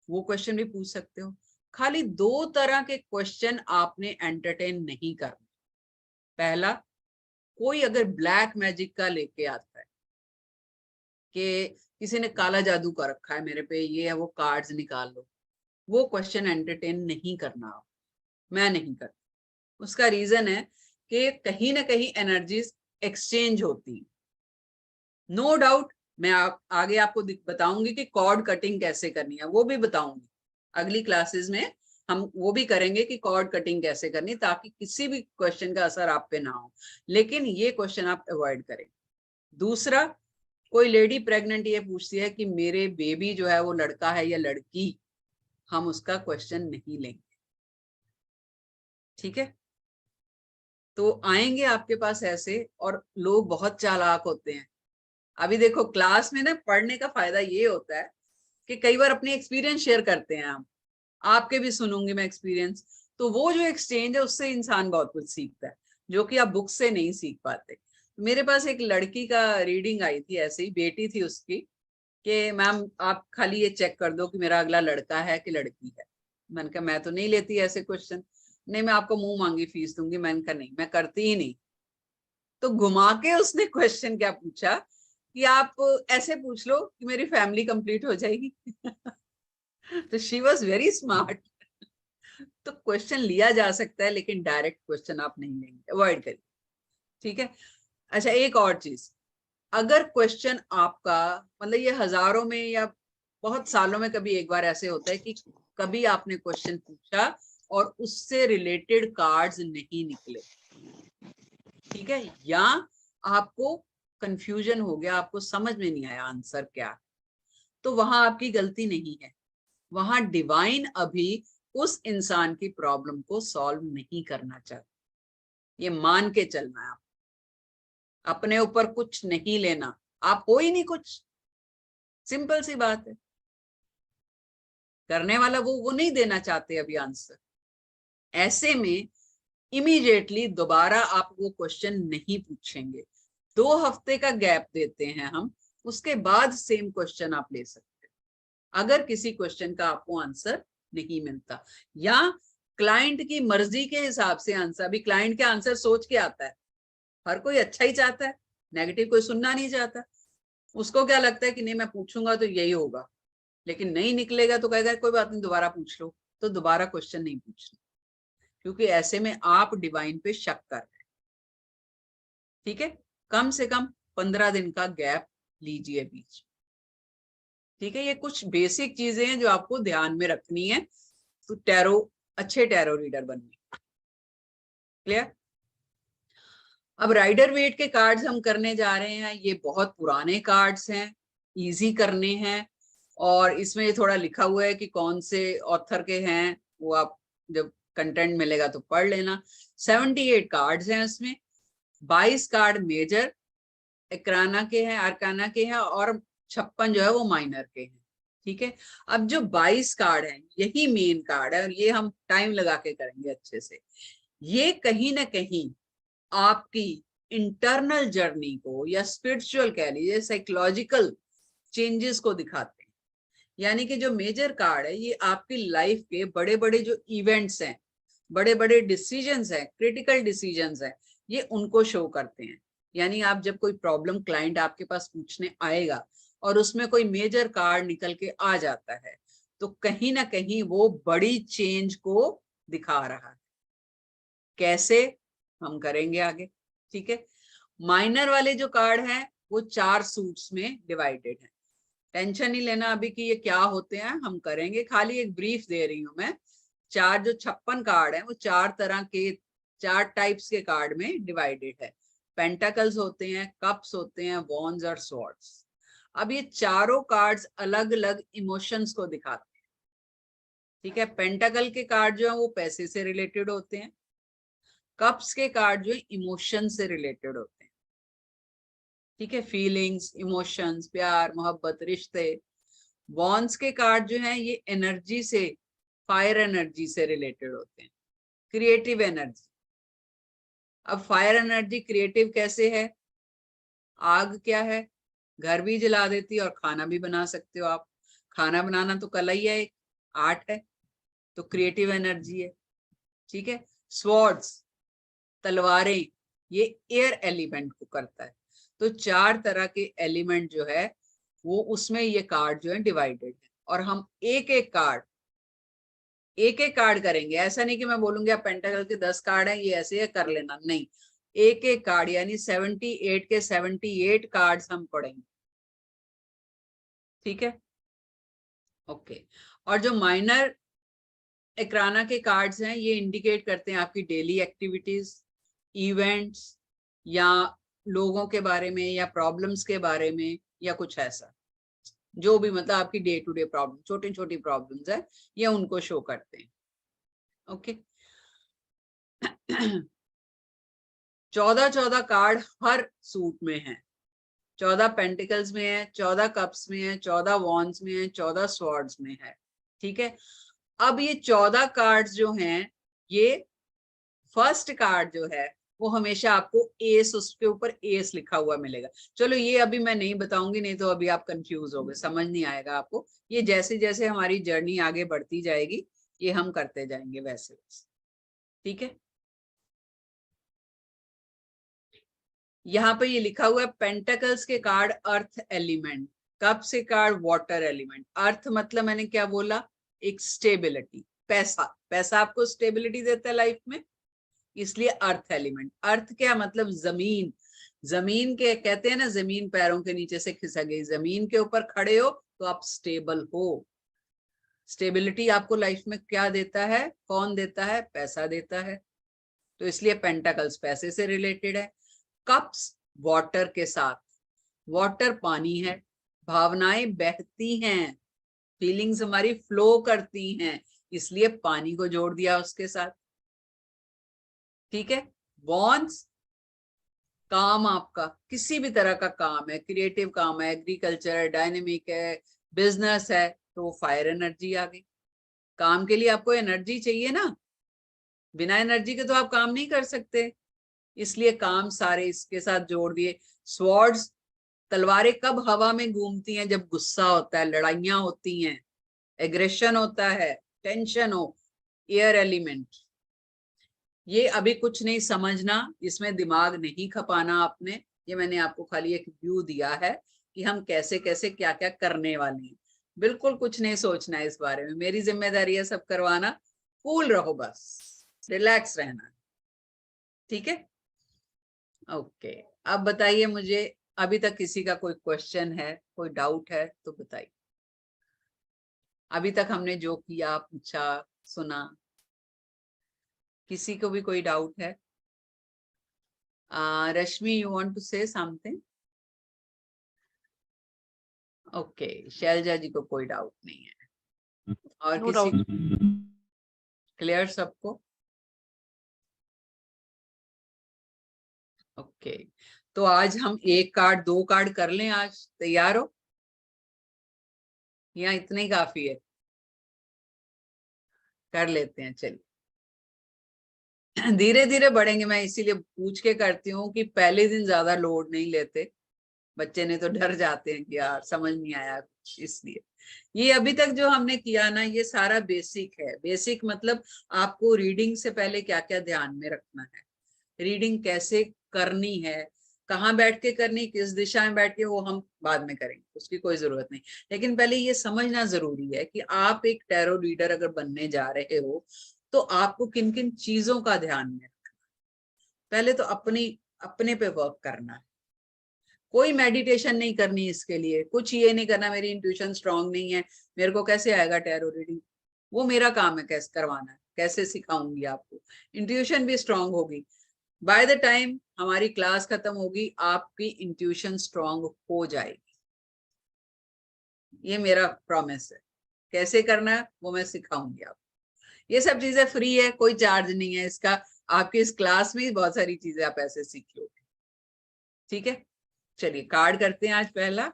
वो क्वेश्चन भी पूछ सकते हो। खाली 2 तरह के क्वेश्चन आपने एंटरटेन नहीं करना। पहला, कोई अगर ब्लैक मैजिक का लेके आता है कि किसी ने काला जादू कर रखा है मेरे पे, ये है वो, कार्ड्स निकाल लो, वो क्वेश्चन एंटरटेन नहीं करना आप, मैं नहीं करती। उसका रीजन है कि कहीं ना कहीं एनर्जीज एक्सचेंज होती है। नो डाउट मैं आगे आपको बताऊंगी कि कॉर्ड कटिंग कैसे करनी है, वो भी बताऊंगी अगली क्लासेस में। हम वो भी करेंगे कि कॉर्ड कटिंग कैसे करनी, ताकि किसी भी क्वेश्चन का असर आप पे ना हो। लेकिन ये क्वेश्चन आप अवॉइड करें। दूसरा, कोई लेडी प्रेग्नेंट ये पूछती है कि मेरे बेबी जो है वो लड़का है या लड़की, हम उसका क्वेश्चन नहीं लेंगे। ठीक है, तो आएंगे आपके पास ऐसे, और लोग बहुत चालाक होते हैं। अभी देखो क्लास में ना पढ़ने का फायदा ये होता है कि कई बार अपने एक्सपीरियंस शेयर करते हैं हम, आपके भी सुनूंगी मैं एक्सपीरियंस। तो वो जो एक्सचेंज है उससे इंसान बहुत कुछ सीखता है, जो कि आप बुक से नहीं सीख पाते। मेरे पास एक लड़की का रीडिंग आई थी, ऐसे ही बेटी थी उसकी, कि मैम आप खाली ये चेक कर दो कि मेरा अगला लड़का है कि लड़की है। मैंने कहा मैं तो नहीं लेती ऐसे क्वेश्चन। नहीं, मैं आपको मुंह मांगी फीस दूंगी। मैंने कहा नहीं, मैं करती ही नहीं। तो घुमा के उसने क्वेश्चन क्या पूछा कि आप ऐसे पूछ लो कि मेरी फैमिली कंप्लीट हो जाएगी। तो शी वॉज वेरी स्मार्ट। तो क्वेश्चन लिया जा सकता है, लेकिन डायरेक्ट क्वेश्चन आप नहीं लेंगे, अवॉइड करिए। ठीक है, अच्छा एक और चीज, अगर क्वेश्चन आपका, मतलब ये हजारों में या बहुत सालों में कभी एक बार ऐसे होता है कि कभी आपने क्वेश्चन पूछा और उससे रिलेटेड कार्ड्स नहीं निकले, ठीक है, या आपको कंफ्यूजन हो गया, आपको समझ में नहीं आया आंसर क्या, तो वहां आपकी गलती नहीं है। वहां डिवाइन अभी उस इंसान की प्रॉब्लम को सॉल्व नहीं करना चाहते। ये मान के चलना है आप, अपने ऊपर कुछ नहीं लेना, आप हो ही नहीं कुछ, सिंपल सी बात है। करने वाला वो नहीं देना चाहते अभी आंसर। ऐसे में इमीडिएटली दोबारा आप वो क्वेश्चन नहीं पूछेंगे। 2 हफ्ते का गैप देते हैं हम, उसके बाद सेम क्वेश्चन आप ले सकते हैं अगर किसी क्वेश्चन का आपको आंसर नहीं मिलता, या क्लाइंट की मर्जी के हिसाब से आंसर। अभी क्लाइंट के आंसर सोच के आता है, हर कोई अच्छा ही चाहता है, नेगेटिव कोई सुनना नहीं चाहता, उसको क्या लगता है कि नहीं मैं पूछूंगा तो यही होगा, लेकिन नहीं निकलेगा तो कहेगा कोई बात नहीं दोबारा पूछ लो, तो दोबारा क्वेश्चन नहीं पूछना, क्योंकि ऐसे में आप डिवाइन पे शक कर रहे हैं। ठीक है, कम से कम 15 दिन का गैप लीजिए बीच। ठीक है, ये कुछ बेसिक चीजें हैं जो आपको ध्यान में रखनी है तो अच्छे टैरो रीडर बनने। क्लियर? अब राइडर वेट के कार्ड्स हम करने जा रहे हैं, ये बहुत पुराने कार्ड्स हैं, इजी करने हैं, और इसमें ये थोड़ा लिखा हुआ है कि कौन से ऑथर के हैं, वो आप जब कंटेंट मिलेगा तो पढ़ लेना। 78 कार्ड्स हैं इसमें, 22 कार्ड मेजर अरकाना के हैं और 56 जो है वो माइनर के हैं। ठीक है, अब जो 22 कार्ड हैं यही मेन कार्ड है, और ये हम टाइम लगा के करेंगे अच्छे से। ये कहीं ना कहीं आपकी इंटरनल जर्नी को या स्पिरिचुअल कह लीजिए साइकोलॉजिकल चेंजेस को दिखाते हैं। यानी कि जो मेजर कार्ड है ये आपकी लाइफ के बड़े बड़े जो इवेंट्स हैं, बड़े बड़े डिसीजंस हैं, क्रिटिकल डिसीजंस हैं, ये उनको शो करते हैं। यानी आप जब कोई प्रॉब्लम क्लाइंट आपके पास पूछने आएगा और उसमें कोई मेजर कार्ड निकल के आ जाता है, तो कहीं ना कहीं वो बड़ी चेंज को दिखा रहा है। कैसे, हम करेंगे आगे। ठीक है, माइनर वाले जो कार्ड हैं वो 4 सूट्स में डिवाइडेड है। टेंशन नहीं लेना अभी कि ये क्या होते हैं, हम करेंगे, खाली एक ब्रीफ दे रही हूं मैं। 4 जो 56 कार्ड हैं वो 4 तरह के, 4 टाइप्स के कार्ड में डिवाइडेड है। पेंटाकल्स होते हैं, कप्स होते हैं, वॉन्ड्स और स्वॉर्ड्स। अब ये चारों कार्ड्स अलग अलग इमोशंस को दिखाते हैं। ठीक है, पेंटाकल के कार्ड जो है वो पैसे से रिलेटेड होते हैं, कप्स के कार्ड जो है इमोशन से रिलेटेड होते हैं। ठीक है, फीलिंग्स, इमोशंस, प्यार, मोहब्बत, रिश्ते। वॉन्ड्स के कार्ड जो है ये एनर्जी से, फायर एनर्जी से रिलेटेड होते हैं, क्रिएटिव एनर्जी। अब फायर एनर्जी क्रिएटिव कैसे है? आग क्या है? घर भी जला देती है और खाना भी बना सकते हो आप। खाना बनाना तो कला ही है, एक आर्ट है, तो क्रिएटिव एनर्जी है। ठीक है, स्वॉर्ड्स, तलवारें, ये एयर एलिमेंट को करता है। तो 4 तरह के एलिमेंट जो है वो उसमें ये कार्ड जो है डिवाइडेड है, और हम एक एक कार्ड करेंगे। ऐसा नहीं कि मैं बोलूंगी आप पेंटाकल के 10 कार्ड हैं ये ऐसे कर लेना, नहीं, एक एक कार्ड, यानी 78 के 78 कार्ड्स हम पढ़ेंगे। ठीक है, ओके। और जो माइनर अरकाना के कार्ड्स हैं ये इंडिकेट करते हैं आपकी डेली एक्टिविटीज, इवेंट्स, या लोगों के बारे में, या प्रॉब्लम्स के बारे में, या कुछ ऐसा जो भी, मतलब आपकी डे टू डे प्रॉब्लम, छोटी छोटी प्रॉब्लम्स है, ये उनको शो करते हैं। ओके, 14 कार्ड हर सूट में है। 14 पेंटिकल्स में है, 14 कप्स में है, 14 वॉन्ड्स में है, 14 स्वॉर्ड्स में है। ठीक है, अब ये 14 कार्ड्स जो हैं, ये फर्स्ट कार्ड जो है वो हमेशा आपको एस, उसके ऊपर एस लिखा हुआ मिलेगा। चलो ये अभी मैं नहीं बताऊंगी, नहीं तो अभी आप कंफ्यूज हो गए, समझ नहीं आएगा आपको। ये जैसे जैसे हमारी जर्नी आगे बढ़ती जाएगी ये हम करते जाएंगे वैसे वैसे। ठीक है, यहाँ पे ये लिखा हुआ है पेंटाकल्स के कार्ड अर्थ एलिमेंट, कप्स के कार्ड वाटर एलिमेंट। अर्थ मतलब मैंने क्या बोला, एक स्टेबिलिटी, पैसा। पैसा आपको स्टेबिलिटी देता है लाइफ में, इसलिए अर्थ एलिमेंट। अर्थ क्या मतलब, जमीन। जमीन के कहते हैं ना, जमीन पैरों के नीचे से खिसक गई, जमीन के ऊपर खड़े हो तो आप स्टेबल हो। स्टेबिलिटी आपको लाइफ में क्या देता है, कौन देता है? पैसा देता है, तो इसलिए पेंटाकल्स पैसे से रिलेटेड है। कप्स वाटर के साथ, वाटर पानी है, भावनाएं बहती हैं, फीलिंग्स हमारी फ्लो करती हैं, इसलिए पानी को जोड़ दिया उसके साथ। ठीक है, वॉन्ड्स, काम, आपका किसी भी तरह का काम है, क्रिएटिव काम है, एग्रीकल्चर है, डायनेमिक है, बिजनेस है, तो फायर एनर्जी आ गई। काम के लिए आपको एनर्जी चाहिए ना, बिना एनर्जी के तो आप काम नहीं कर सकते, इसलिए काम सारे इसके साथ जोड़ दिए। स्वॉर्ड्स, तलवारें कब हवा में घूमती हैं? जब गुस्सा होता है, लड़ाइयां होती हैं, एग्रेशन होता है, टेंशन हो, एयर एलिमेंट। ये अभी कुछ नहीं समझना, इसमें दिमाग नहीं खपाना आपने, ये मैंने आपको खाली एक व्यू दिया है कि हम कैसे कैसे क्या क्या करने वाले हैं। बिल्कुल कुछ नहीं सोचना है इस बारे में, मेरी जिम्मेदारी है सब करवाना। कूल रहो, बस रिलैक्स रहना, ठीक है। ओके, अब बताइए मुझे, अभी तक किसी का कोई क्वेश्चन है, कोई डाउट है तो बताइए। अभी तक हमने जो किया, पूछा, सुना, किसी को भी कोई डाउट है? Rashmi, you want to say something? Okay, Shailaja ji को कोई डाउट नहीं है, और नो किसी डाउट। क्लियर सबको? ओके, तो आज हम एक कार्ड, दो कार्ड कर लें, आज तैयार हो या इतने ही काफी है? कर लेते हैं, चलिए। धीरे धीरे बढ़ेंगे, मैं इसीलिए पूछ के करती हूँ कि पहले दिन ज्यादा लोड नहीं लेते, बच्चे ने तो डर जाते हैं कि यार समझ नहीं आया कुछ, इसलिए। ये अभी तक जो हमने किया ना, ये सारा बेसिक है। बेसिक मतलब आपको रीडिंग से पहले क्या क्या ध्यान में रखना है, रीडिंग कैसे करनी है, कहाँ बैठ के करनी, किस दिशा में बैठ के, वो हम बाद में करेंगे, उसकी कोई जरूरत नहीं। लेकिन पहले ये समझना जरूरी है कि आप एक टैरो रीडर अगर बनने जा रहे हो तो आपको किन किन चीजों का ध्यान में रखना। पहले तो अपने पे वर्क करना है। कोई मेडिटेशन नहीं करनी इसके लिए, कुछ ये नहीं करना मेरी इंट्यूशन स्ट्रांग नहीं है, मेरे को कैसे आएगा टैरो रीडिंग। वो मेरा काम है कैसे करवाना है, कैसे सिखाऊंगी आपको। इंट्यूशन भी स्ट्रांग होगी। बाय द टाइम हमारी क्लास खत्म होगी, आपकी इंट्यूशन स्ट्रांग हो जाएगी, ये मेरा प्रॉमिस है। कैसे करना है वो मैं सिखाऊंगी आपको। ये सब चीजें फ्री है, कोई चार्ज नहीं है इसका। आपकी इस क्लास में ही बहुत सारी चीजें आप ऐसे सीख लोगे, ठीक है। चलिए कार्ड करते हैं आज पहला।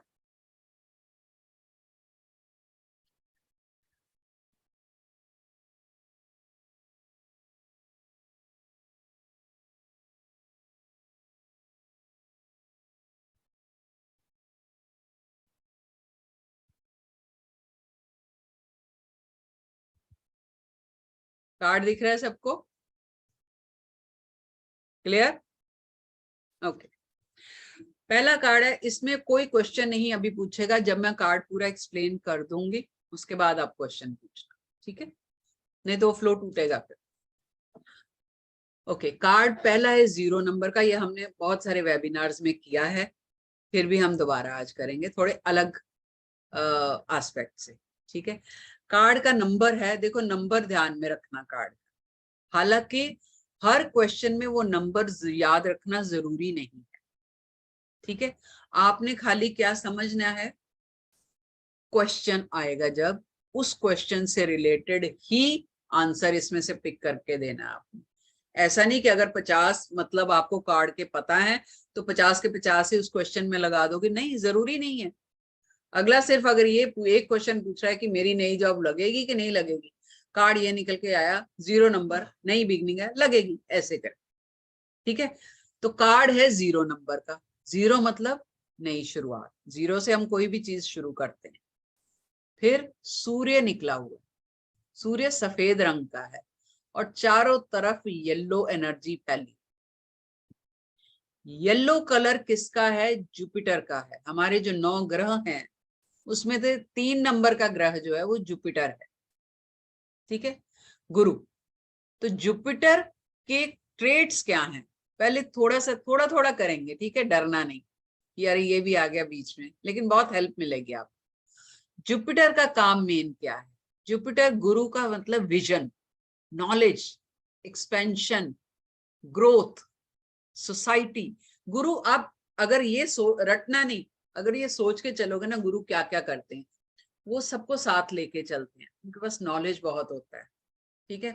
कार्ड दिख रहा है सबको? क्लियर? ओके, पहला कार्ड है, इसमें कोई क्वेश्चन नहीं अभी पूछेगा, जब मैं कार्ड पूरा एक्सप्लेन कर दूंगी उसके बाद आप क्वेश्चन पूछना, ठीक है, नहीं तो फ्लो टूटेगा फिर। ओके, कार्ड पहला है 0 नंबर का। ये हमने बहुत सारे वेबिनार्स में किया है, फिर भी हम दोबारा आज करेंगे थोड़े अलग एस्पेक्ट से, ठीक है। कार्ड का नंबर है, देखो नंबर ध्यान में रखना कार्ड। हालांकि हर क्वेश्चन में वो नंबर याद रखना जरूरी नहीं है, ठीक है। आपने खाली क्या समझना है, क्वेश्चन आएगा जब, उस क्वेश्चन से रिलेटेड ही आंसर इसमें से पिक करके देना है आपने। ऐसा नहीं कि अगर 50 मतलब आपको कार्ड के पता है तो 50 के 50 ही उस क्वेश्चन में लगा दोगे, नहीं, जरूरी नहीं है। अगला सिर्फ अगर ये एक क्वेश्चन पूछ रहा है कि मेरी नई जॉब लगेगी कि नहीं लगेगी, कार्ड ये निकल के आया 0 नंबर, नई बिगनिंग है, लगेगी, ऐसे कर, ठीक है। तो कार्ड है 0 नंबर का। 0 मतलब नई शुरुआत, 0 से हम कोई भी चीज शुरू करते हैं। फिर सूर्य निकला हुआ, सूर्य सफेद रंग का है और चारों तरफ येलो एनर्जी फैली। येलो कलर किसका है? जुपिटर का है। हमारे जो 9 ग्रह हैं उसमें से 3 नंबर का ग्रह जो है वो जुपिटर है, ठीक है, गुरु। तो जुपिटर के ट्रेड्स क्या हैं, पहले थोड़ा थोड़ा करेंगे, ठीक है, डरना नहीं कि यार ये भी आ गया बीच में, लेकिन बहुत हेल्प मिलेगी आपको। जुपिटर का काम मेन क्या है? जुपिटर गुरु का मतलब vision, knowledge, expansion, growth, society. गुरु, आप अगर ये रटना नहीं, अगर ये सोच के चलोगे ना गुरु क्या क्या करते हैं, वो सबको साथ लेके चलते हैं, उनके पास नॉलेज बहुत होता है, ठीक है।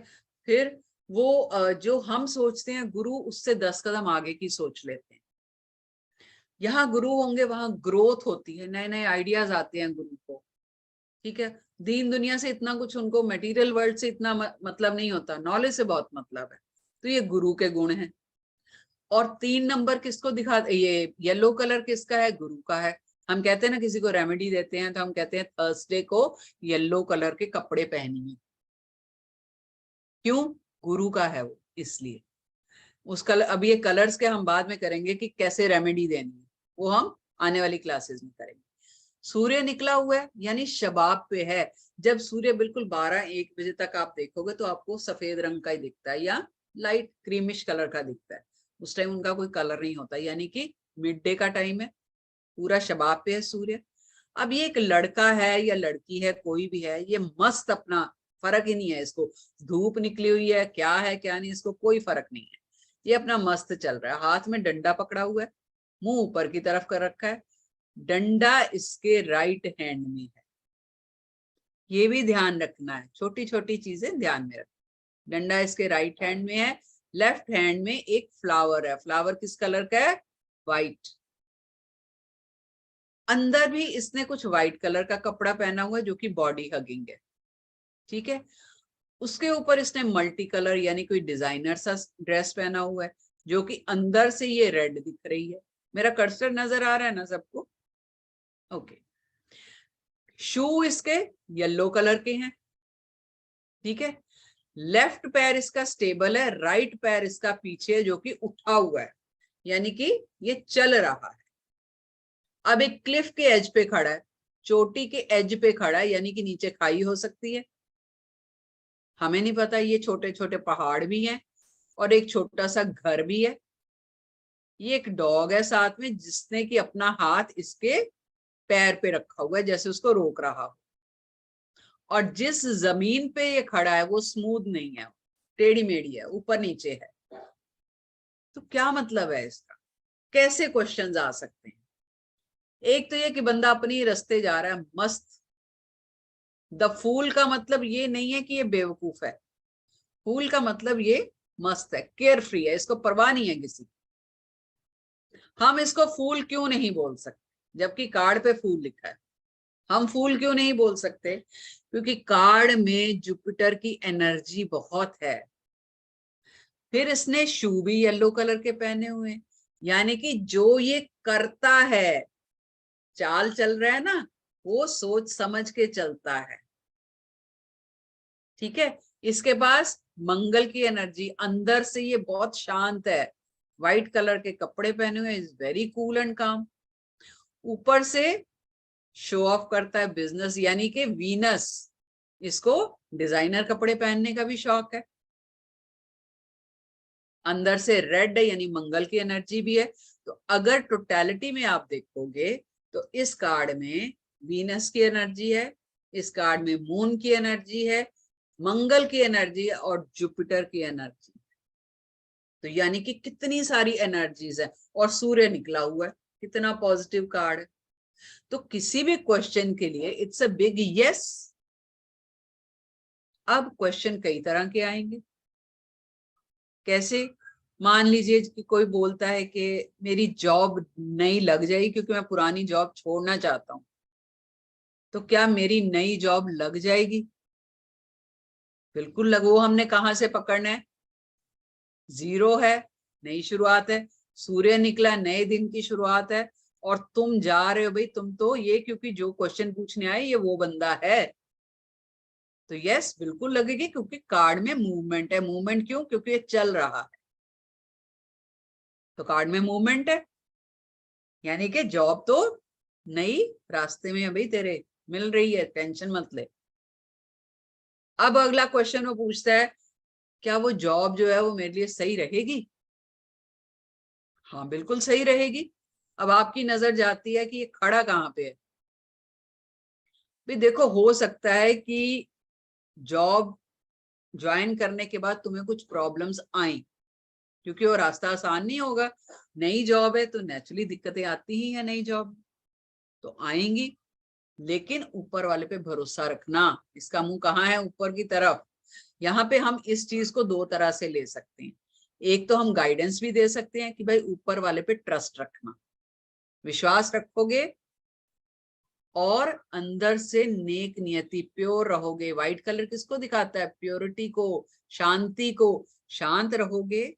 फिर वो जो हम सोचते हैं गुरु उससे 10 कदम आगे की सोच लेते हैं। यहाँ गुरु होंगे वहां ग्रोथ होती है, नए नए आइडियाज आते हैं गुरु को, ठीक है। दीन दुनिया से इतना कुछ उनको, मटेरियल वर्ल्ड से इतना मतलब नहीं होता, नॉलेज से बहुत मतलब है। तो ये गुरु के गुण हैं। और 3 नंबर किसको दिखा, ये येलो कलर किसका है? गुरु का है। हम कहते हैं ना किसी को रेमेडी देते हैं तो हम कहते हैं थर्सडे को येलो कलर के कपड़े पहनिए, क्यों? गुरु का है वो, इसलिए। उस कलर, अब ये कलर्स के हम बाद में करेंगे कि कैसे रेमेडी देनी है, वो हम आने वाली क्लासेस में करेंगे। सूर्य निकला हुआ है यानी शबाब पे है। जब सूर्य बिल्कुल 12-1 बजे तक आप देखोगे तो आपको सफेद रंग का ही दिखता है या लाइट क्रीमिश कलर का दिखता है, उस टाइम उनका कोई कलर नहीं होता, यानी कि मिड डे का टाइम है, पूरा शबाब पे है सूर्य। अब ये एक लड़का है या लड़की है, कोई भी है, ये मस्त अपना, फर्क ही नहीं है इसको, धूप निकली हुई है क्या है क्या नहीं, इसको कोई फर्क नहीं है, ये अपना मस्त चल रहा है। हाथ में डंडा पकड़ा हुआ है, मुंह ऊपर की तरफ कर रखा है, डंडा इसके राइट हैंड में है। ये भी ध्यान रखना है, छोटी छोटी चीजें ध्यान में रखना। डंडा इसके राइट हैंड में है, लेफ्ट हैंड में एक फ्लावर है, फ्लावर किस कलर का है, व्हाइट। अंदर भी इसने कुछ व्हाइट कलर का कपड़ा पहना हुआ है जो कि बॉडी हगिंग है, ठीक है। उसके ऊपर इसने मल्टी कलर यानी कोई डिजाइनर सा ड्रेस पहना हुआ है जो कि अंदर से ये रेड दिख रही है। मेरा कर्सर नजर आ रहा है ना सबको? ओके। शू इसके येलो कलर के हैं, ठीक है। लेफ्ट पैर इसका स्टेबल है, राइट पैर इसका पीछे जो कि उठा हुआ है, यानी कि ये चल रहा है। अब एक क्लिफ के एज पे खड़ा है, चोटी के एज पे खड़ा है, यानी कि नीचे खाई हो सकती है, हमें नहीं पता। ये छोटे छोटे पहाड़ भी हैं और एक छोटा सा घर भी है। ये एक डॉग है साथ में जिसने कि अपना हाथ इसके पैर पे रखा हुआ है जैसे उसको रोक रहा हो। और जिस जमीन पे ये खड़ा है वो स्मूथ नहीं है, टेढ़ी मेढ़ी है, ऊपर नीचे है। तो क्या मतलब है इसका, कैसे क्वेश्चंस आ सकते हैं? एक तो ये कि बंदा अपनी रास्ते जा रहा है मस्त। द फूल का मतलब ये नहीं है कि ये बेवकूफ है, फूल का मतलब ये मस्त है, केयर फ्री है, इसको परवाह नहीं है किसी। हम इसको फूल क्यों नहीं बोल सकते जबकि कार्ड पे फूल लिखा है? हम फूल क्यों नहीं बोल सकते? क्योंकि कार्ड में जुपिटर की एनर्जी बहुत है। फिर इसने शू भी येलो कलर के पहने हुए हैं, यानी कि जो ये करता है, चाल चल रहा है ना, वो सोच समझ के चलता है, ठीक है। इसके पास मंगल की एनर्जी, अंदर से ये बहुत शांत है, व्हाइट कलर के कपड़े पहने हुए, इज वेरी कूल एंड काम। ऊपर से शो ऑफ करता है बिजनेस, यानी कि वीनस, इसको डिजाइनर कपड़े पहनने का भी शौक है। अंदर से रेड है यानी मंगल की एनर्जी भी है। तो अगर टोटलिटी में आप देखोगे तो इस कार्ड में वीनस की एनर्जी है, इस कार्ड में मून की एनर्जी है, मंगल की एनर्जी है और जुपिटर की एनर्जी। तो यानी कि कितनी सारी एनर्जीज है, और सूर्य निकला हुआ है, कितना पॉजिटिव कार्ड है। तो किसी भी क्वेश्चन के लिए इट्स अ बिग यस। अब क्वेश्चन कई तरह के आएंगे। कैसे? मान लीजिए कि कोई बोलता है कि मेरी जॉब नहीं लग जाएगी क्योंकि मैं पुरानी जॉब छोड़ना चाहता हूं, तो क्या मेरी नई जॉब लग जाएगी? बिल्कुल लग। वो हमने कहां से पकड़ना है? जीरो है, नई शुरुआत है, सूर्य निकला, नए दिन की शुरुआत है, और तुम जा रहे हो भाई, तुम तो ये, क्योंकि जो क्वेश्चन पूछने आए ये वो बंदा है, तो यस बिल्कुल लगेगी, क्योंकि कार्ड में मूवमेंट है। मूवमेंट क्यों? क्योंकि ये चल रहा है, तो कार्ड में मूवमेंट है, यानी कि जॉब तो नई रास्ते में है भाई, तेरे मिल रही है, टेंशन मत ले। अब अगला क्वेश्चन वो पूछता है, क्या वो जॉब जो है वो मेरे लिए सही रहेगी? हाँ बिल्कुल सही रहेगी। अब आपकी नजर जाती है कि ये खड़ा कहाँ पे है। भाई देखो, हो सकता है कि जॉब ज्वाइन करने के बाद तुम्हें कुछ प्रॉब्लम्स आए, क्योंकि वो रास्ता आसान नहीं होगा। नई जॉब है तो नेचुरली दिक्कतें आती ही है, नई जॉब तो आएंगी। लेकिन ऊपर वाले पे भरोसा रखना, इसका मुंह कहाँ है? ऊपर की तरफ। यहाँ पे हम इस चीज को दो तरह से ले सकते हैं। एक तो हम गाइडेंस भी दे सकते हैं कि भाई ऊपर वाले पे ट्रस्ट रखना, विश्वास रखोगे और अंदर से नेक नियति, प्योर रहोगे। व्हाइट कलर किसको दिखाता है? प्योरिटी को, शांति को। शांत रहोगे,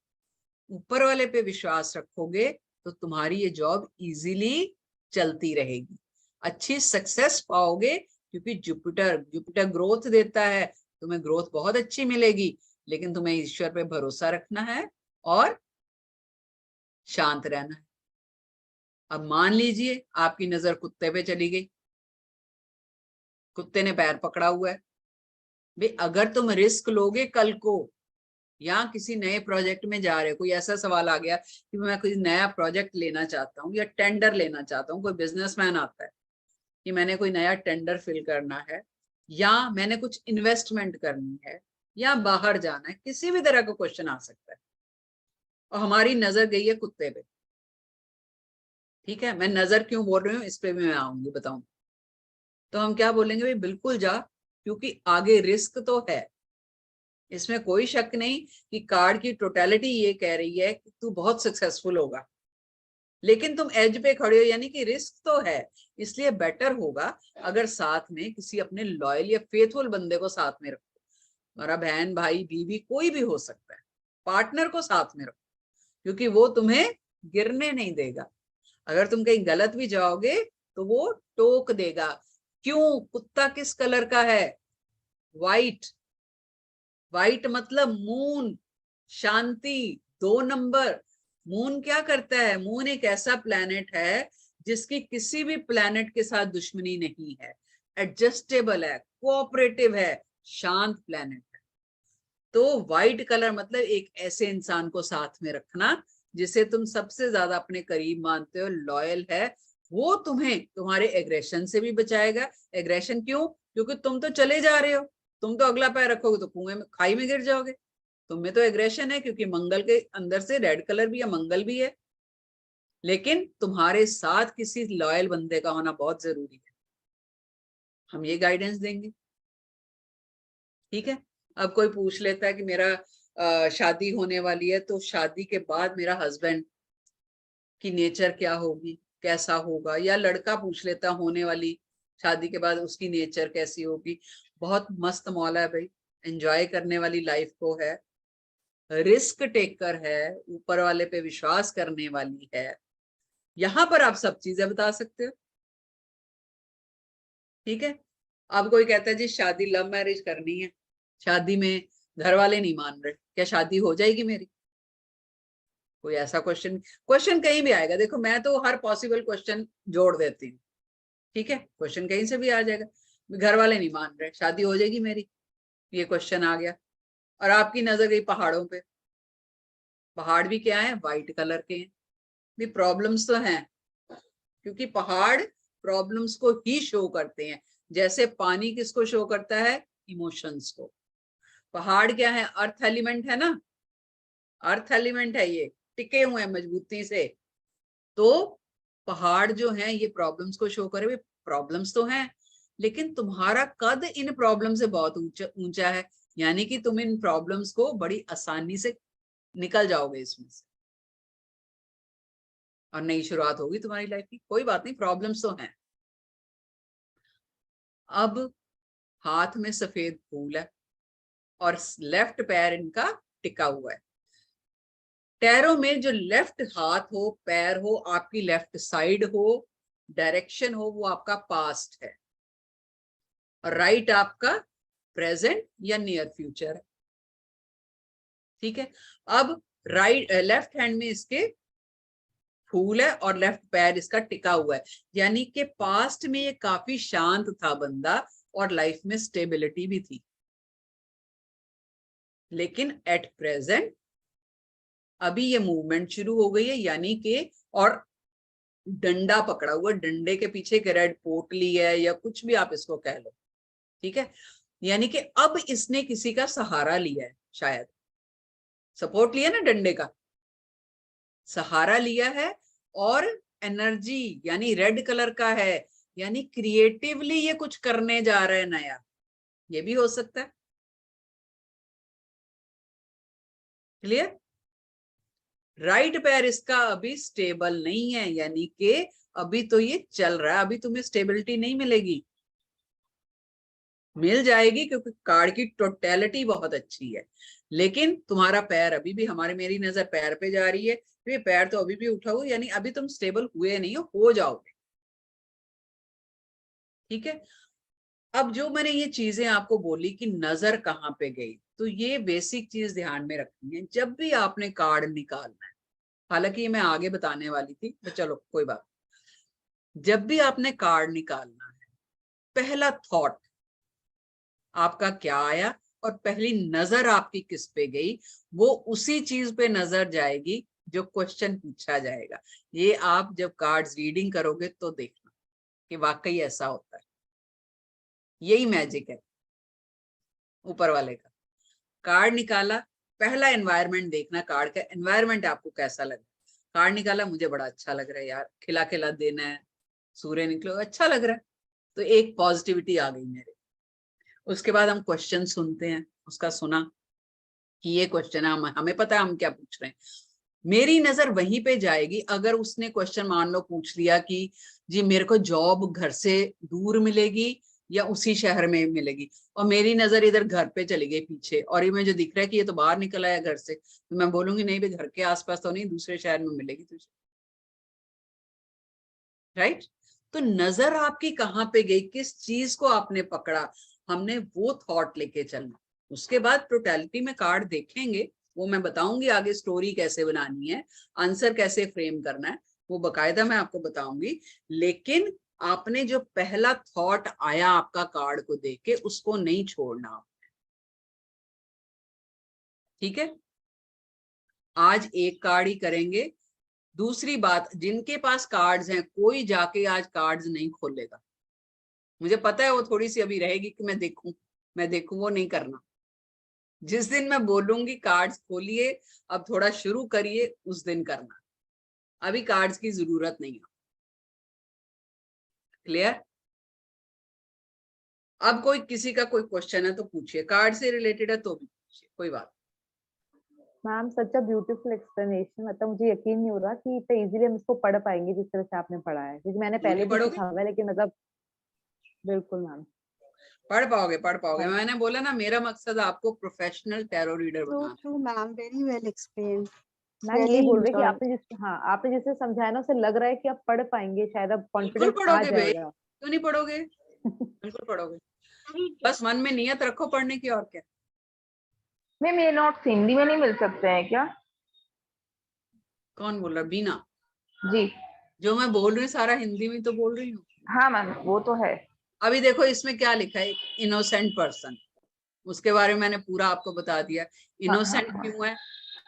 ऊपर वाले पे विश्वास रखोगे, तो तुम्हारी ये जॉब इजीली चलती रहेगी, अच्छी सक्सेस पाओगे। क्योंकि जुपिटर ग्रोथ देता है, तुम्हें ग्रोथ बहुत अच्छी मिलेगी, लेकिन तुम्हें ईश्वर पे भरोसा रखना है और शांत रहना है। अब मान लीजिए आपकी नजर कुत्ते पे चली गई, कुत्ते ने पैर पकड़ा हुआ है। भाई अगर तुम रिस्क लोगे कल को, या किसी नए प्रोजेक्ट में जा रहे हो, कोई ऐसा सवाल आ गया कि मैं कोई नया प्रोजेक्ट लेना चाहता हूँ या टेंडर लेना चाहता हूँ, कोई बिजनेसमैन आता है कि मैंने कोई नया टेंडर फिल करना है, या मैंने कुछ इन्वेस्टमेंट करनी है, या बाहर जाना है, किसी भी तरह का क्वेश्चन आ सकता है, और हमारी नजर गई है कुत्ते पे। ठीक है, मैं नजर क्यों बोल रही हूँ इस पे भी मैं आऊंगी, बताऊं। तो हम क्या बोलेंगे, भाई बिल्कुल जा, क्योंकि आगे रिस्क तो है, इसमें कोई शक नहीं कि कार्ड की टोटलिटी ये कह रही है कि तू बहुत सक्सेसफुल होगा, लेकिन तुम एज पे खड़े हो, यानी कि रिस्क तो है। इसलिए बेटर होगा अगर साथ में किसी अपने लॉयल या फेथफुल बंदे को साथ में रखो। हमारा बहन, भाई, बीवी, कोई भी हो सकता है, पार्टनर को साथ में रखो, क्योंकि वो तुम्हें गिरने नहीं देगा। अगर तुम कहीं गलत भी जाओगे तो वो टोक देगा। क्यों? कुत्ता किस कलर का है? वाइट। वाइट मतलब मून, शांति, 2 नंबर। मून क्या करता है? मून एक ऐसा प्लैनेट है जिसकी किसी भी प्लैनेट के साथ दुश्मनी नहीं है, एडजस्टेबल है, कोऑपरेटिव है, शांत प्लैनेट है। तो वाइट कलर मतलब एक ऐसे इंसान को साथ में रखना जिसे तुम सबसे ज्यादा अपने करीब मानते हो, लॉयल है। वो तुम्हें तुम्हारे एग्रेशन से भी बचाएगा। एग्रेशन क्यों? क्योंकि तुम तो चले जा रहे हो, तुम तो अगला पैर रखोगे तो कुएं में, खाई में गिर जाओगे। तुम में तो एग्रेशन है, क्योंकि मंगल के अंदर से रेड कलर भी है, मंगल भी है। लेकिन तुम्हारे साथ किसी लॉयल बंदे का होना बहुत जरूरी है। हम ये गाइडेंस देंगे। ठीक है। अब कोई पूछ लेता है कि मेरा शादी होने वाली है, तो शादी के बाद मेरा हस्बैंड की नेचर क्या होगी, कैसा होगा, या लड़का पूछ लेता होने वाली शादी के बाद उसकी नेचर कैसी होगी। बहुत मस्त मौला है भाई, एंजॉय करने वाली लाइफ को है, रिस्क टेकर है, ऊपर वाले पे विश्वास करने वाली है। यहां पर आप सब चीजें बता सकते हो। ठीक है। अब कोई कहता है जी शादी लव मैरिज करनी है, शादी में घर वाले नहीं मान रहे, क्या शादी हो जाएगी मेरी? कोई ऐसा क्वेश्चन, क्वेश्चन कहीं भी आएगा, देखो मैं तो हर पॉसिबल क्वेश्चन जोड़ देती हूँ। ठीक है, क्वेश्चन कहीं से भी आ जाएगा। घर वाले नहीं मान रहे, शादी हो जाएगी मेरी, ये क्वेश्चन आ गया। और आपकी नजर गई पहाड़ों पे। पहाड़ भी क्या है? व्हाइट कलर के हैं। भी प्रॉब्लम्स तो हैं, क्योंकि पहाड़ प्रॉब्लम्स को ही शो करते हैं। जैसे पानी किसको शो करता है? इमोशंस को। पहाड़ क्या है? अर्थ एलिमेंट है ना, अर्थ एलिमेंट है, ये टिके हुए हैं मजबूती से। तो पहाड़ जो है ये प्रॉब्लम्स को शो करे। प्रॉब्लम्स तो हैं, लेकिन तुम्हारा कद इन प्रॉब्लम से बहुत ऊंचा ऊंचा है, यानी कि तुम इन प्रॉब्लम्स को बड़ी आसानी से निकल जाओगे इसमें से, और नई शुरुआत होगी तुम्हारी लाइफ की। कोई बात नहीं, प्रॉब्लम्स तो हैं। अब हाथ में सफेद फूल है और लेफ्ट पैर इनका टिका हुआ है। पैरों में जो लेफ्ट हाथ हो, पैर हो, आपकी लेफ्ट साइड हो, डायरेक्शन हो, वो आपका पास्ट है, और राइट आपका प्रेजेंट या नियर फ्यूचर है। ठीक है। अब राइट लेफ्ट हैंड में इसके फूल है और लेफ्ट पैर इसका टिका हुआ है, यानी कि पास्ट में ये काफी शांत था बंदा और लाइफ में स्टेबिलिटी भी थी। लेकिन एट प्रेजेंट अभी ये मूवमेंट शुरू हो गई है, यानी कि, और डंडा पकड़ा हुआ, डंडे के पीछे एक रेड पोटली है या कुछ भी आप इसको कह लो। ठीक है, यानी कि अब इसने किसी का सहारा लिया है, शायद सपोर्ट लिया ना, डंडे का सहारा लिया है, और एनर्जी यानी रेड कलर का है, यानी क्रिएटिवली ये कुछ करने जा रहे हैं नया, ये भी हो सकता है। क्लियर? राइट पैर इसका अभी स्टेबल नहीं है, यानी कि अभी तो ये चल रहा है, अभी तुम्हें स्टेबिलिटी नहीं मिलेगी। मिल जाएगी क्योंकि कार्ड की टोटलिटी बहुत अच्छी है, लेकिन तुम्हारा पैर अभी भी, मेरी नजर पैर पे जा रही है, तो ये पैर तो अभी भी उठा हुआ, यानी अभी तुम स्टेबल हुए नहीं हो जाओगे। ठीक है। अब जो मैंने ये चीजें आपको बोली कि नजर कहाँ पे गई, तो ये बेसिक चीज ध्यान में रखनी है जब भी आपने कार्ड निकालना है। हालांकि ये मैं आगे बताने वाली थी, तो चलो कोई बात। जब भी आपने कार्ड निकालना है, पहला थॉट आपका क्या आया और पहली नजर आपकी किस पे गई, वो उसी चीज पे नजर जाएगी जो क्वेश्चन पूछा जाएगा। ये आप जब कार्ड्स रीडिंग करोगे तो देखना कि वाकई ऐसा होता है। यही मैजिक है ऊपर वाले का। कार्ड निकाला, पहला एनवायरनमेंट देखना, कार्ड का एनवायरनमेंट आपको कैसा लगा। कार्ड निकाला, मुझे बड़ा अच्छा लग रहा है यार, खिला खिला दिन है, सूर्य निकलो, अच्छा लग रहा है, तो एक पॉजिटिविटी आ गई मेरे। उसके बाद हम क्वेश्चन सुनते हैं, उसका सुना कि ये क्वेश्चन है, हमें पता है हम क्या पूछ रहे हैं, मेरी नजर वहीं पे जाएगी। अगर उसने क्वेश्चन मान लो पूछ लिया कि जी मेरे को जॉब घर से दूर मिलेगी या उसी शहर में मिलेगी, और मेरी नजर इधर घर पे चली गई पीछे, और ये मुझे दिख रहा है कि ये तो बाहर निकल आया घर से, तो मैं बोलूंगी नहीं भाई, घर के आसपास तो नहीं, दूसरे शहर में मिलेगी तुझे, राइट। तो नजर आपकी कहाँ पे गई, किस चीज को आपने पकड़ा, हमने वो थॉट लेके चलना। उसके बाद टोटलिटी में कार्ड देखेंगे, वो मैं बताऊंगी आगे, स्टोरी कैसे बनानी है, आंसर कैसे फ्रेम करना है, वो बकायदा मैं आपको बताऊंगी। लेकिन आपने जो पहला थॉट आया आपका कार्ड को देख के, उसको नहीं छोड़ना, ठीक है। आज एक कार्ड ही करेंगे। दूसरी बात, जिनके पास कार्ड्स हैं, कोई जाके आज कार्ड्स नहीं खोलेगा। मुझे पता है वो थोड़ी सी अभी रहेगी कि मैं देखूं, वो नहीं करना। जिस दिन मैं बोलूंगी कार्ड्स खोलिए, अब थोड़ा शुरू करिए, उस दिन करना। अभी कार्ड्स की जरूरत नहीं है। क्लियर। अब कोई किसी का कोई क्वेश्चन है तो पूछिए, कार्ड से रिलेटेड है तो भी पूछिए, कोई बात। Ma'am such a beautiful explanation, मतलब मुझे यकीन नहीं हो रहा कि इतना इजीली हम इसको पढ़ पाएंगे जिस तरह से आपने पढ़ा है, क्योंकि मैंने क्यों पहले नहीं भी पढ़ोगे, सीखा हुआ है, लेकिन मतलब बिल्कुल मैम। पढ़ पाओगे। थैंक मैंने बोला ना, मेरा मकसद आपको प्रोफेशनल टैरो रीडर So बनाना। true, ma'am. Very well explained. Ma'am Really यही बोल रहे कि enjoyed. आपने जिस हाँ आपने जिसे समझाया ना, उसे लग रहा है कि आप पढ़ पाएंगे, शायद अब बिल्कुल कॉन्फिडेंस आ पढ़ोगे भाई, जाएगा। क्यों नहीं पढ़ोगे, बिल्कुल पढ़ोगे। बस मन में नियत रखो पढ़ने की, और क्या। मैम ये नोट्स हिंदी में नहीं मिल सकते हैं क्या? कौन बोल रहा, बीना? जी जो मैं बोल रही हूँ सारा हिंदी में तो बोल रही हूँ। हाँ मैम, वो तो है। अभी देखो इसमें क्या लिखा है, इनोसेंट पर्सन, उसके बारे में मैंने पूरा आपको बता दिया। हाँ हाँ इनोसेंट हाँ क्यों है,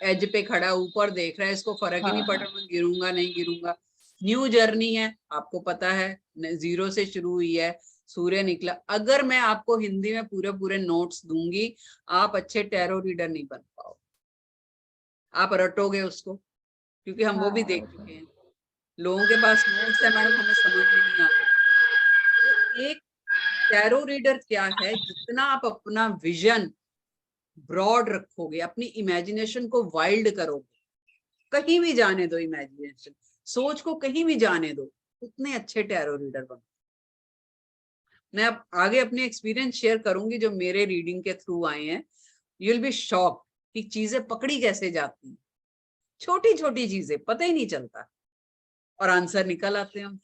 एज पे खड़ा, ऊपर देख रहा है, इसको फर्क ही हाँ नहीं पड़ हाँ रहा मैं गिरूंगा नहीं गिरूंगा। न्यू जर्नी है, आपको पता है, जीरो से शुरू हुई है, सूर्य निकला। अगर मैं आपको हिंदी में पूरे पूरे नोट्स दूंगी, आप अच्छे टैरो रीडर नहीं बन पाओगे, आप रटोगे उसको, क्योंकि हम वो भी हाँ, देख चुके हैं। लोगों के पास नोट्स है मैडम, हमें समझ में नहीं आ रहा। तो एक टैरो रीडर क्या है, जितना आप अपना विजन ब्रॉड रखोगे, अपनी इमेजिनेशन को वाइल्ड करोगे, कहीं भी जाने दो इमेजिनेशन, सोच को कहीं भी जाने दो, उतने अच्छे टैरो रीडर बनो। मैं अब आगे अपने एक्सपीरियंस शेयर करूंगी जो मेरे रीडिंग के थ्रू आए हैं। यू विल बी शॉक कि चीजें पकड़ी कैसे जाती हैं, छोटी छोटी चीजें पता ही नहीं चलता, और आंसर निकल आते हैं।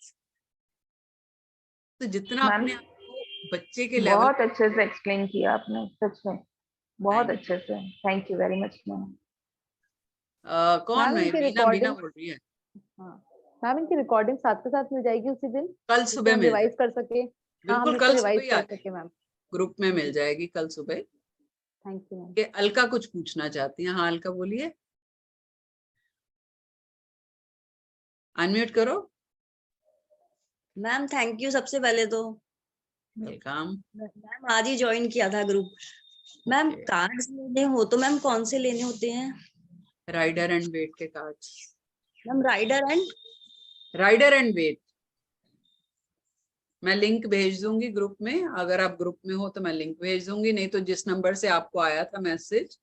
तो जितना मैम अपने आप को बच्चे के लेवल, बहुत अच्छे से एक्सप्लेन किया आपने, सच में बहुत थैंक अच्छे से। Thank you very much ma'am. कौन मैम है, इनकी बीना बीना रिकॉर्डिंग, बोल रही है। हाँ मैम इनकी रिकॉर्डिंग साथ के साथ मिल जाएगी उसी दिन, कल जिससे सुबह हम मिल रिवाइज जाएगी, कर सके। हाँ हम बिल्कुल इसको कल सुबह रिवाइज ही आ कर जाएगी, सके मैम। ग्रुप में मिल जी जाएगी कल सुबह। Thank you ma'am. कि अलका कुछ पूछना चाहती हैं, हाँ अलका बोलिए, अनम्यूट करो। मैम थैंक यू सबसे पहले तो। वेलकम। मैम आज ही ज्वाइन किया था ग्रुप। मैम कार्ड्स लेने हो तो मैम कौन से लेने होते हैं? राइडर एंड वेट के cards. Ma'am Rider and Waite, मैं लिंक भेज दूंगी ग्रुप में, अगर आप ग्रुप में हो तो मैं लिंक भेज दूंगी, नहीं तो जिस नंबर से आपको आया था मैसेज,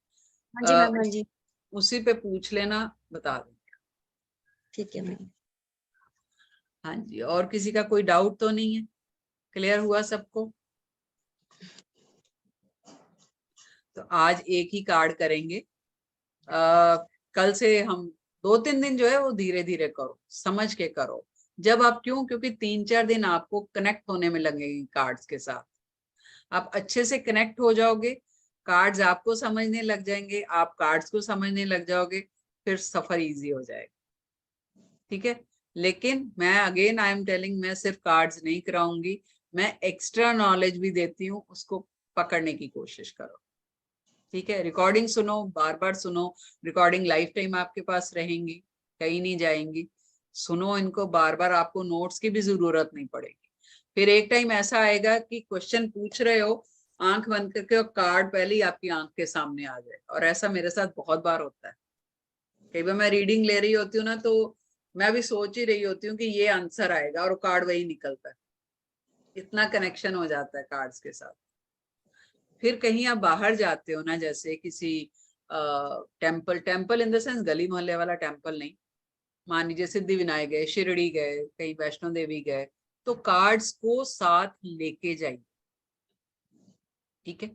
हाँ जी मैम, हाँ जी उसी पे पूछ लेना, बता देंगे। ठीक है मैम। हाँ जी, और किसी का कोई डाउट तो नहीं है, क्लियर हुआ सबको? तो आज एक ही कार्ड करेंगे। कल से हम 2-3 दिन जो है वो धीरे धीरे करो, समझ के करो। जब आप, क्योंकि 3-4 दिन आपको कनेक्ट होने में लगेंगे कार्ड्स के साथ, आप अच्छे से कनेक्ट हो जाओगे, कार्ड्स आपको समझने लग जाएंगे, आप कार्ड्स को समझने लग जाओगे, फिर सफर इजी हो जाएगा। ठीक है। लेकिन मैं अगेन आई एम टेलिंग, मैं सिर्फ कार्ड्स नहीं कराऊंगी, मैं एक्स्ट्रा नॉलेज भी देती हूँ, उसको पकड़ने की कोशिश करो। ठीक है, रिकॉर्डिंग सुनो, बार बार सुनो, रिकॉर्डिंग लाइफ टाइम आपके पास रहेंगी, कहीं नहीं जाएंगी। सुनो इनको बार बार, आपको नोट्स की भी जरूरत नहीं पड़ेगी। फिर एक टाइम ऐसा आएगा कि क्वेश्चन पूछ रहे हो, आंख बंद करके, और कार्ड पहले ही आपकी आंख के सामने आ जाए। और ऐसा मेरे साथ बहुत बार होता है। कई बार मैं रीडिंग ले रही होती हूँ ना, तो मैं भी सोच ही रही होती हूँ कि ये आंसर आएगा, और कार्ड वही निकलता है। इतना कनेक्शन हो जाता है कार्ड्स के साथ। फिर कहीं आप बाहर जाते हो ना, जैसे किसी टेम्पल इन द सेंस गली मोहल्ले वाला टेम्पल नहीं, मान लीजिए सिद्धि विनायक गए, शिरडी गए, कहीं वैष्णो देवी गए, तो कार्ड्स को साथ लेके जाइए। ठीक है,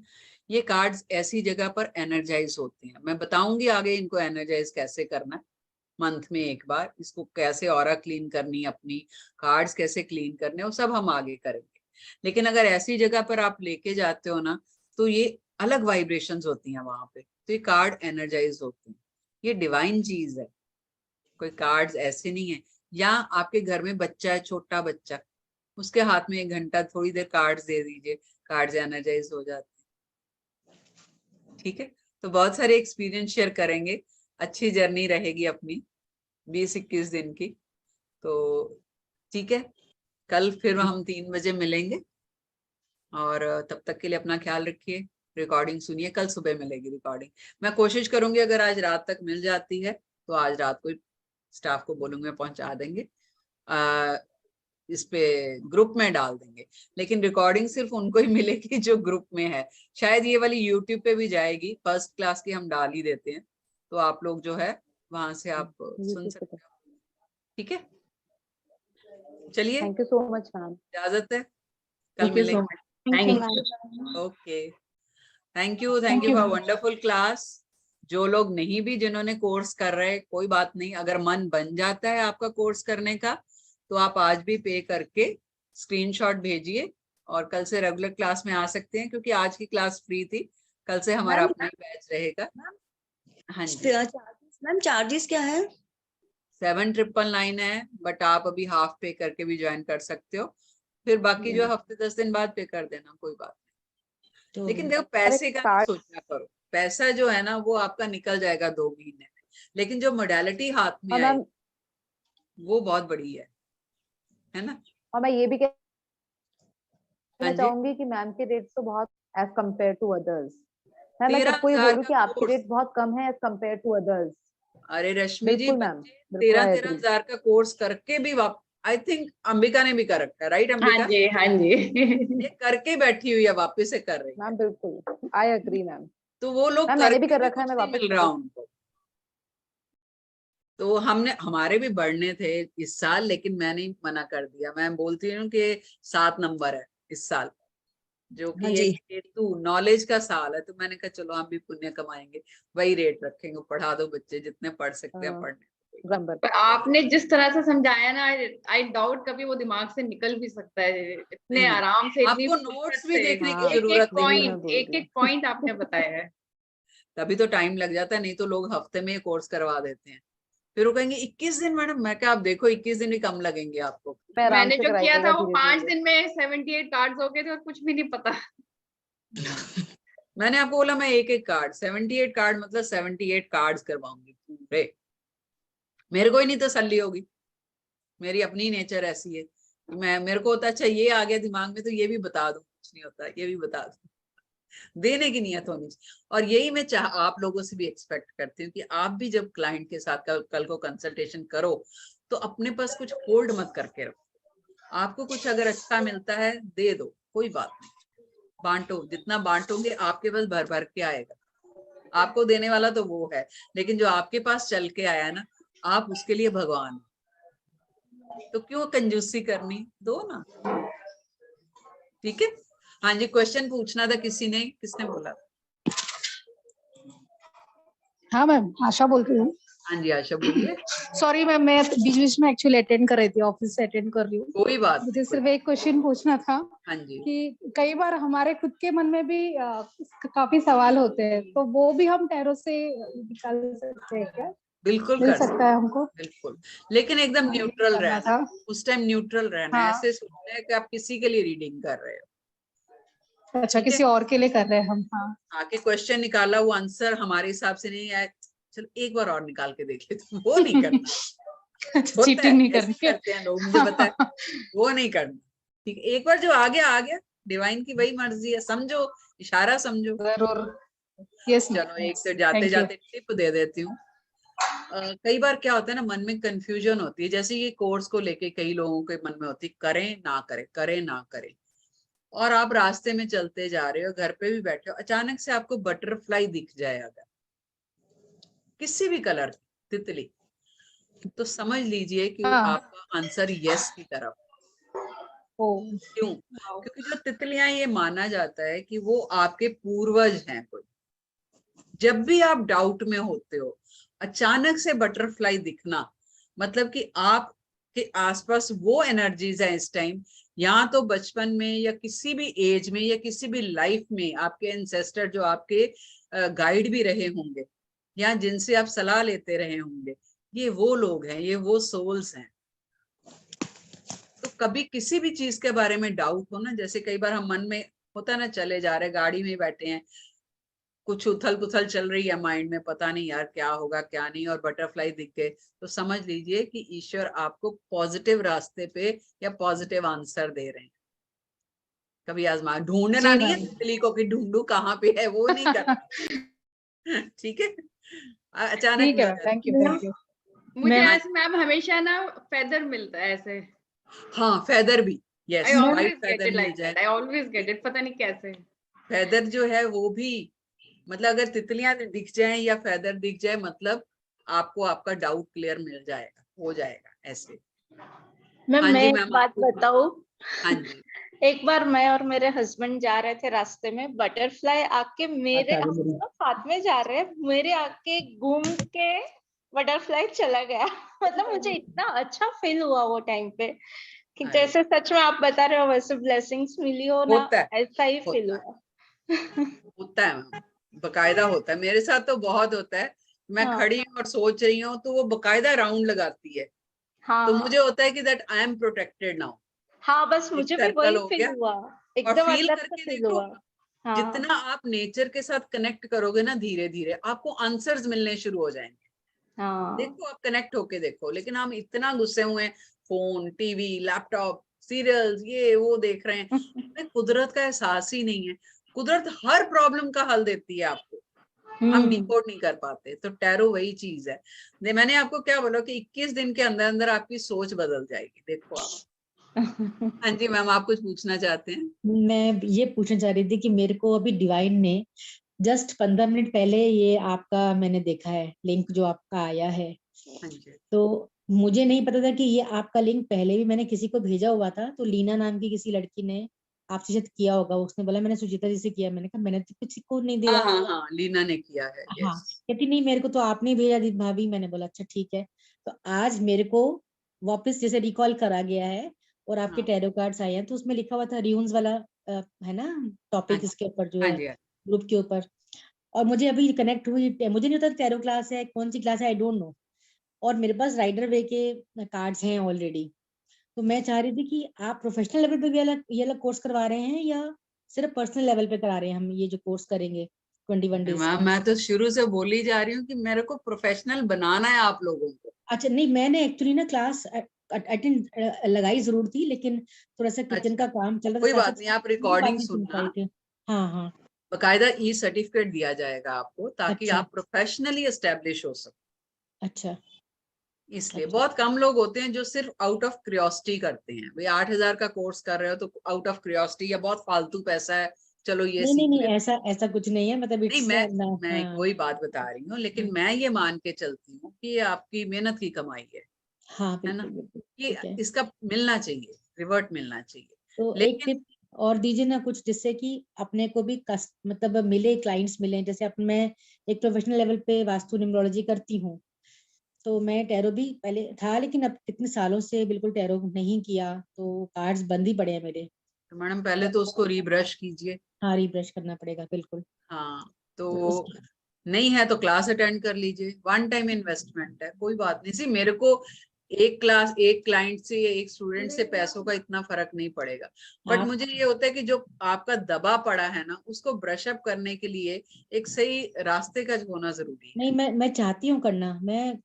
ये कार्ड्स ऐसी जगह पर एनर्जाइज होते हैं। मैं बताऊंगी आगे इनको एनर्जाइज कैसे करना है, मंथ में एक बार। इसको कैसे ऑरा क्लीन करनी, अपनी कार्ड्स कैसे क्लीन करने, वो सब हम आगे करेंगे। लेकिन अगर ऐसी जगह पर आप लेके जाते हो ना, तो ये अलग वाइब्रेशंस होती हैं वहां पे, तो ये कार्ड एनर्जाइज होते हैं। ये डिवाइन चीज है, कोई कार्ड्स ऐसे नहीं है। या आपके घर में बच्चा है, छोटा बच्चा, उसके हाथ में 1 घंटा थोड़ी देर कार्ड्स दे दीजिए, कार्ड्स एनर्जाइज हो जाते हैं। ठीक है, तो बहुत सारे एक्सपीरियंस शेयर करेंगे, अच्छी जर्नी रहेगी अपनी 20-21 दिन की। तो ठीक है, कल फिर हम 3 बजे मिलेंगे, और तब तक के लिए अपना ख्याल रखिए। रिकॉर्डिंग सुनिए, कल सुबह मिलेगी रिकॉर्डिंग। मैं कोशिश करूंगी अगर आज रात तक मिल जाती है तो आज रात को स्टाफ को बोलूंगे पहुंचा देंगे, इस पे ग्रुप में डाल देंगे। लेकिन रिकॉर्डिंग सिर्फ उनको ही मिलेगी जो ग्रुप में है। शायद ये वाली यूट्यूब पे भी जाएगी, फर्स्ट क्लास की हम डाल ही देते हैं, तो आप लोग जो है वहां से आप सुन सकते हो। ठीक है, चलिए, thank you so much ma'am. इजाजत है, कल Thank you so मिलेंगे। much. Thank you. Okay, thank you for wonderful class. जो लोग नहीं भी, जिन्होंने कोर्स कर रहे, कोई बात नहीं, अगर मन बन जाता है आपका कोर्स करने का, तो आप आज भी पे करके स्क्रीनशॉट भेजिए, और कल से रेगुलर क्लास में आ सकते हैं, क्योंकि आज की क्लास फ्री थी, कल से हमारा मैम, अपना बैच रहेगा। हाँ जी, मैम चार्जेस क्या है? 7,999 है, बट आप अभी हाफ पे करके भी ज्वाइन कर सकते हो। फिर बाकी जो हफ्ते 10 दिन बाद पे कर देना, कोई बात नहीं। तो लेकिन देखो, पैसे का नहीं सोचना करो, पैसा जो है ना वो आपका निकल जाएगा 2 महीने में, लेकिन जो मोडालिटी हाथ में और आई मैम, वो बहुत बड़ी है ना। और मैं ये भी हाँ कहना जी, चाहूंगी कि मैम के रेट्स तो बहुत एज कम्पेयर टू अदर्स। मैं सबको ये 13,000 बोल रही हूँ का कि आपके कोर्स। रेट बहुत कम है एज कम्पेयर टू अदर्स। अरे रश्मि जी, बिल्कुल मैम, बच्चे बिल्कुल आई 13,000 एग्री। 13,000 का कोर्स करके भी आई थिंक अंबिका ने भी कर रखा है, राइट हाँ अंबिका? जी, हाँ जी। ये करके बैठी हुई है, वापस से कर रही है। मैम बिल्कुल आई एग्री मैम। तो वो लोग मैम मैंने भी करके कर भी रखा है, कुछ मैं नहीं वापस मिल रहा उनको। तो हमारे भी बढ़ने थे इस साल, लेकिन मैंने मना कर दिया। मैं बोलती हूँ कि 7 नंबर है इस साल, जो हाँ कि जी। एक हेतु नॉलेज का साल है, तो मैंने कहा चलो हम भी पुण्य कमाएंगे, वही रेट रखेंगे, पढ़ा दो बच्चे जितने पढ़ सकते हैं पढ़ने। नंबर। पर आपने जिस तरह से समझाया ना, आई डाउट कभी वो दिमाग से निकल भी सकता है, इतने नहीं, आराम से, इतनी आपको फुर्सत नोट्स भी से देखने की हाँ, एक एक जरूरत नहीं वही मैं पॉइंट, बोल एक रही एक पॉइंट आपने बताया है। तभी तो टाइम लग जाता है, नहीं तो लोग हफ्ते में कोर्स करवा देते हैं। फिर वो कहेंगे 21 दिन मैडम, मैं क्या, आप देखो 21 दिन भी कम लगेंगे आपको। मैं आराम मैंने से जो किया था कराइएगा वो धीरे 5 धीरे। दिन में 78 कार्ड्स हो गए थे और कुछ भी नहीं पता। मैंने आपको बोला मैं एक एक कार्ड 78 कार्ड मतलब 78 कार्ड्स करवाऊंगी पूरे। मेरे को ही नहीं तसल्ली होगी, मेरी अपनी नेचर ऐसी है। मेरे को होता अच्छा ये आ गया दिमाग में तो ये भी बता दूं, कुछ नहीं होता, ये भी बता दूं। देने की नियत होनी चाहिए। और यही मैं आप लोगों से भी एक्सपेक्ट करती हूँ कि आप भी जब क्लाइंट के साथ कल को कंसल्टेशन करो, तो अपने पास कुछ होल्ड मत करके रखो। आपको कुछ अगर अच्छा मिलता है दे दो, कोई बात नहीं, बांटो, जितना बांटोगे आपके पास भर भर के आएगा। आपको देने वाला तो वो है, लेकिन जो आपके पास चल के आया ना, आप उसके लिए भगवान, तो क्यों कंजूसी करनी, दो ना। ठीक है, हाँ जी, क्वेश्चन पूछना था किसी ने, किसने बोला? हाँ मैम, आशा बोल रही हूँ। हाँ जी, आशा बोलिए। सॉरी मैम, मैं बीच बीच में एक्चुअली अटेंड कर रही थी, ऑफिस से अटेंड कर रही हूँ। कोई बात मुझे नहीं, सिर्फ एक क्वेश्चन पूछना था हाँ जी। कि कई बार हमारे खुद के मन में भी काफी सवाल होते हैं, तो वो भी हम टैरो से निकाल सकते हैं क्या? बिल्कुल मिल कर सकते, सकता है हमको। बिल्कुल, लेकिन एकदम हाँ, ये न्यूट्रल करना रहना, था। उस टाइम न्यूट्रल रहना है, हाँ। ऐसे सोचना है कि आप किसी के लिए रीडिंग कर रहे हो, अच्छा, ठीक है। किसी और के लिए कर रहे हैं हम। हाँ। आके क्वेश्चन निकाला, वो आंसर हमारे हिसाब से नहीं आया, चलो एक बार और निकाल के देख लेते, वो नहीं करना। होता है, चीटिंग नहीं ऐसे करनी है। करते हैं लोग, मुझे पता है, वो नहीं करना, ठीक है। एक बार जो आ गया, डिवाइन की वही मर्जी है, समझो, इशारा समझो। जरूर। Yes ma'am. चलो एक तो जाते थैंक यू। जाते टिप दे देती हूँ। कई बार क्या होता है ना, मन में कंफ्यूजन होती है, जैसे ये कोर्स को लेके कई लोगों के मन में होती है, करें ना करें, करें ना करें, और आप रास्ते में चलते जा रहे हो, घर पे भी बैठे हो, अचानक से आपको बटरफ्लाई दिख जाए अगर किसी भी कलर की तितली, तो समझ लीजिए कि हाँ। आपका आंसर यस की तरफ। ओ। क्यों? क्योंकि जो तितलियां, ये माना जाता है कि वो आपके पूर्वज हैं कोई। जब भी आप डाउट में होते हो, अचानक से बटरफ्लाई दिखना, मतलब कि आपके आसपास वो एनर्जीज है इस टाइम, या तो बचपन में या किसी भी एज में या किसी भी लाइफ में आपके एंसेस्टर जो आपके गाइड भी रहे होंगे, या जिनसे आप सलाह लेते रहे होंगे, ये वो लोग हैं, ये वो सोल्स हैं। तो कभी किसी भी चीज के बारे में डाउट हो ना, जैसे कई बार हम मन में होता है ना, चले जा रहे, गाड़ी में बैठे हैं, कुछ उथल पुथल चल रही है माइंड में, पता नहीं यार क्या होगा क्या नहीं, और बटरफ्लाई दिख गए, तो समझ लीजिए कि ईश्वर आपको पॉजिटिव रास्ते पे या पॉजिटिव आंसर दे रहे हैं। कभी आजमा, ढूंढना जी नहीं है मैम। तितली को कि ढूंढू कहाँ पे है, वो नहीं करना। ठीक है, अचानक ठीक है मिल मैम। जाती थैंक यू, है। Thank you. मुझे मैम। ऐसे मैम हमेशा ना फेदर मिलता है ऐसे। हाँ, फेदर भी, I yes, always white get feather it मिल लाइक जाए। That, I always get it, पता नहीं कैसे। फेदर जो है वो भी, मतलब अगर तितलियां दिख जाएं या फेदर दिख जाए, मतलब आपको आपका डाउट क्लियर मिल जाएगा, हो जाएगा ऐसे। मैम हाँ मैं जी एक मैम, बात आपको, बताऊं। हाँ जी, एक बार मैं और मेरे हस्बैंड जा रहे थे, रास्ते में बटरफ्लाई आके मेरे, हम दोनों साथ में जा रहे हैं, मेरे आके घूम के बटरफ्लाई चला गया। मतलब मुझे इतना अच्छा फील हुआ वो टाइम पे कि अरे जैसे सच में आप बता रहे हो वैसे ब्लेसिंग्स मिली हो ना, होता है, ऐसा ही फील होता है, हुआ। होता है मैम, बकायदा होता है, मेरे साथ तो बहुत होता है। मैं हाँ खड़ी हूँ और सोच रही हूँ, तो वो बकायदा राउंड लगाती है, तो हाँ मुझे होता है कि that I am protected now, हाँ, बस एक मुझे भी सर्कल वही हो फील गया। हुआ, और एकदम फील अंदर से करके फील देखो, हुआ। हाँ जितना आप नेचर के साथ कनेक्ट करोगे ना, धीरे धीरे आपको आंसर्स मिलने शुरू हो जाएंगे। हाँ। देखो, आप कनेक्ट होके देखो, लेकिन हम इतना गुस्से हुए हैं, फोन, टीवी, लैपटॉप, सीरियल्स, ये वो देख रहे हैं, हमें कुदरत का एहसास ही नहीं है। कुदरत हर प्रॉब्लम का हल देती है आपको, हम डिकोड नहीं कर पाते। तो टैरो वही चीज है। मैंने आपको क्या बोला कि 21 दिन के अंदर अंदर आपकी सोच बदल जाएगी, देखो आप। हाँ जी मैम, आप कुछ पूछना चाहते हैं? मैं ये पूछना चाह रही थी कि मेरे को अभी डिवाइन ने जस्ट 15 मिनट पहले ये आपका मैंने देखा है लिंक जो आपका आया है, हाँ जी, तो मुझे नहीं पता था कि ये आपका लिंक पहले भी मैंने किसी को भेजा हुआ था। तो लीना नाम की किसी लड़की ने आपसे शायद किया होगा, उसने बोला मैंने सुचिता जी से किया। मैंने कहा मैंने तो किसी को नहीं हाँ दिया। हाँ हाँ, लीना ने किया है, हाँ, यस। कहती नहीं मेरे को तो आपने भेजा दी भाभी। मैंने बोला अच्छा ठीक है। तो आज मेरे को वापस जैसे रिकॉल करा गया है और आपके हाँ टैरो कार्ड्स आए हैं, तो उसमें लिखा हुआ था र्यून्स वाला है ना हाँ टॉपिक, जी, इसके ऊपर जो हाँ है जी, हाँ ग्रुप के ऊपर। और मुझे अभी कनेक्ट हुई, मुझे नहीं पता टैरो क्लास है कौन सी क्लास है, आई डोंट नो। और मेरे पास राइडर वे के कार्ड्स हैं ऑलरेडी। तो मैं चाह रही थी कि आप प्रोफेशनल लेवल पे भी ये अलग कोर्स करवा रहे हैं या सिर्फ पर्सनल लेवल पे करा रहे हैं हम ये जो कोर्स करेंगे 21 डेज का। मैं तो शुरू से बोली जा रही हूँ कि मेरे को प्रोफेशनल बनाना है आप लोगों को। अच्छा नहीं, मैंने एक्चुअली ना क्लास अटेंड लगाई जरूर थी, लेकिन थोड़ा सा किचन अच्छा, का काम चल रहा था, कोई साथ बात नहीं, साथ आप मेरी बात रिकॉर्डिंग नहीं सुन पाई सुनना, थी। हाँ हाँ। बकायदा ई सर्टिफिकेट दिया जाएगा आपको, ताकि अच्छा आप प्रोफेशनली एस्टेब्लिश हो सको। अच्छा इसलिए अच्छा। बहुत कम लोग होते हैं जो सिर्फ आउट ऑफ क्यूरियोसिटी करते हैं, भाई 8,000 का कोर्स कर रहे हो तो आउट ऑफ क्यूरियोसिटी, या बहुत फालतू पैसा है, चलो ये नहीं नहीं सीख नहीं, लेते। ऐसा ऐसा कुछ नहीं है, मतलब नहीं, इट्स मैं हाँ वही बात बता रही हूँ, लेकिन मैं ये मान के चलती हूँ कि ये आपकी मेहनत की कमाई हाँ है ना, बिल्कुल बिल्कुल ये ठीक है। इसका मिलना चाहिए, रिवर्ट मिलना चाहिए। तो एक लेकिन टिप और दीजिए ना कुछ, जिससे कि अपने को भी मतलब मिले, क्लाइंट्स मिले। जैसे मैं एक प्रोफेशनल लेवल पे वास्तु न्यूमरोलॉजी करती हूँ, तो मैं टैरो भी पहले था, लेकिन अब कितने सालों से बिल्कुल टैरो नहीं किया, तो कार्ड्स बंद ही पड़े हैं मेरे। तो मैडम पहले तो उसको रीब्रश कीजिए। हाँ, रिब्रश करना पड़ेगा बिल्कुल। हाँ, तो तो उसकी नहीं है तो क्लास अटेंड कर लीजिए, वन टाइम इन्वेस्टमेंट है, कोई बात नहीं। सी मेरे को एक क्लास, एक क्लाइंट से या एक स्टूडेंट से पैसों का इतना फर्क नहीं पड़ेगा, बट आप मुझे ये होता है कि जो आपका दबा पड़ा है ना, उसको ब्रश अप करने के लिए एक सही रास्ते का होना जरूरी है। नहीं, मैं चाहती हूँ करना, मैं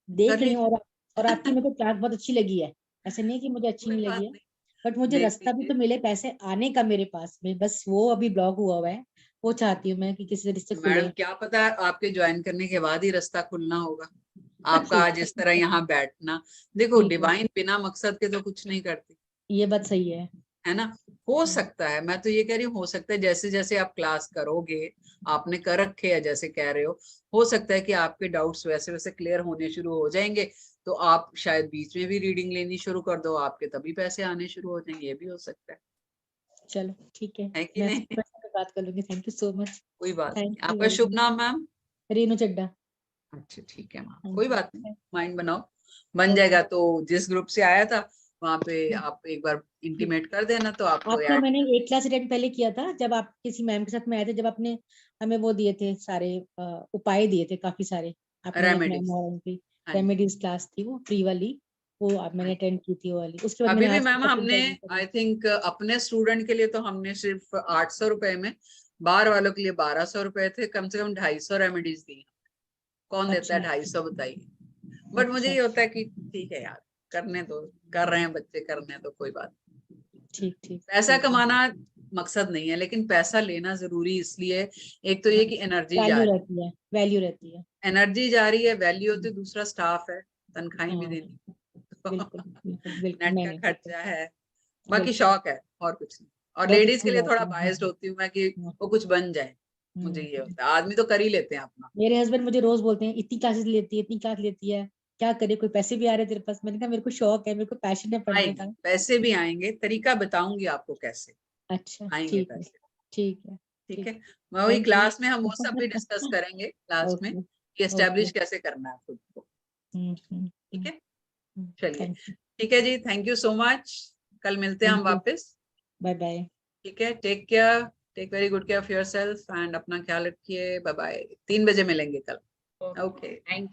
देख रही करिए। हूँ। और आपकी मेरे को क्लास बहुत अच्छी लगी है, ऐसे नहीं कि मुझे अच्छी कोई नहीं बात लगी है, नहीं, बट मुझे देख रास्ता भी लीजिए। तो मिले पैसे आने का मेरे पास में, बस वो अभी ब्लॉक हुआ है। वो चाहती हूँ मैं कि किसी तरीके से खुले। मैडम क्या पता आपके ज्वाइन करने के बाद ही रास्ता खुलना होगा आपका, ठीक आज इस तरह यहाँ बैठना। देखो ठीक है, डिवाइन बिना मकसद के तो कुछ नहीं करती, ये बात सही है। है ना। हो सकता है, मैं तो ये कह रही हूँ, हो सकता है जैसे जैसे आप क्लास करोगे, आपने कर रखे है जैसे कह रहे हो सकता है कि आपके डाउट्स वैसे वैसे क्लियर होने शुरू हो जाएंगे, तो आप शायद बीच में भी रीडिंग लेनी शुरू कर दो, आपके तभी पैसे आने शुरू हो जाएंगे, ये भी हो सकता चलो ठीक है, है कि मैं नहीं। बात कर लूंगी। Thank you so much. कोई बात नहीं। थैंक यू आपका वेरी शुभ मच। नाम मैम? रेनू चड्डा। अच्छा ठीक है मैम, हाँ कोई जी। बात नहीं, माइंड बनाओ, बन ओके। जाएगा। तो जिस ग्रुप से आया था वहां पे आप एक बार इंटीमेट कर देना, तो आपको आपका ऐड। मैंने एक क्लास अटेंड पहले किया था, जब आप किसी मैम के साथ में आए थे, जब आपने हमें वो दिए थे सारे उपाय दिए थे काफी सारे। आपने एक मैम रेमेडीज। और उनकी हाँ जी, रेमेडीज क्लास थी, वो फ्री वाली, वो आप हाँ मैंने जी। अटेंड की थी वो वाली। उसके बाद अभी मैंने भी आज मैम तक हमने, अटेंड करी। आई थिंक अपने स्टूडेंट के लिए तो हमने सिर्फ 800 रुपए में, बाहर वालों के लिए 1200 रुपए थे, कम से कम 250 रेमेडीज दी। कौन देता है अच्छा 250, बताइए। बट मुझे अच्छा। ये होता है कि ठीक है यार, करने दो, कर रहे हैं बच्चे, करने दो, कोई बात नहीं। ठीक ठीक पैसा ठीक है। कमाना मकसद नहीं है, लेकिन पैसा लेना जरूरी इसलिए, एक तो ये कि एनर्जी जा वैल्यू रही रहती है, वैल्यू रहती है। है, एनर्जी जा रही है, वैल्यू होती है, दूसरा स्टाफ है, तनख्वाही भी हाँ देनी। बिल्कुल बिल्कुल बिल्कुल, नेट का मैंने बिल्कुल खर्चा है, बाकी बिल्कुल। शौक है और कुछ नहीं। और बहुत लेडीज अच्छी के लिए बात थोड़ा है। बायस्ड होती हूँ मैं कि हाँ, वो कुछ बन जाए, मुझे ये हम्म। होता है, आदमी तो कर ही लेते हैं अपना। मेरे हस्बैंड मुझे रोज बोलते हैं, इतनी क्लासेस लेती है, इतनी क्लास लेती है, क्या करे, कोई पैसे भी आ रहे हैं तेरे पास? मैंने कहा मेरे को शौक है, मेरे को पैशन है पढ़ने आएंगे का। पैसे भी आएंगे, तरीका बताऊंगी आपको कैसे अच्छा आएंगे ठीक है। पैसे। ठीक है। ठीक ठीक है, है। मैं वही थैंक यू। क्लास में हम वो सब भी डिस्कस करेंगे क्लास में, ओके कि ओके। एस्टेब्लिश कैसे करना है खुद को। ठीक है, चलिए। Thank you. ठीक है जी, थैंक यू सो मच। कल मिलते हैं हम थैंक यू। वापस। Bye bye. ठीक है, take care, take very good care of yourself and अपना ख्याल रखिए। बाय बाय, 3 बजे मिलेंगे कल। Okay, okay. Thank you.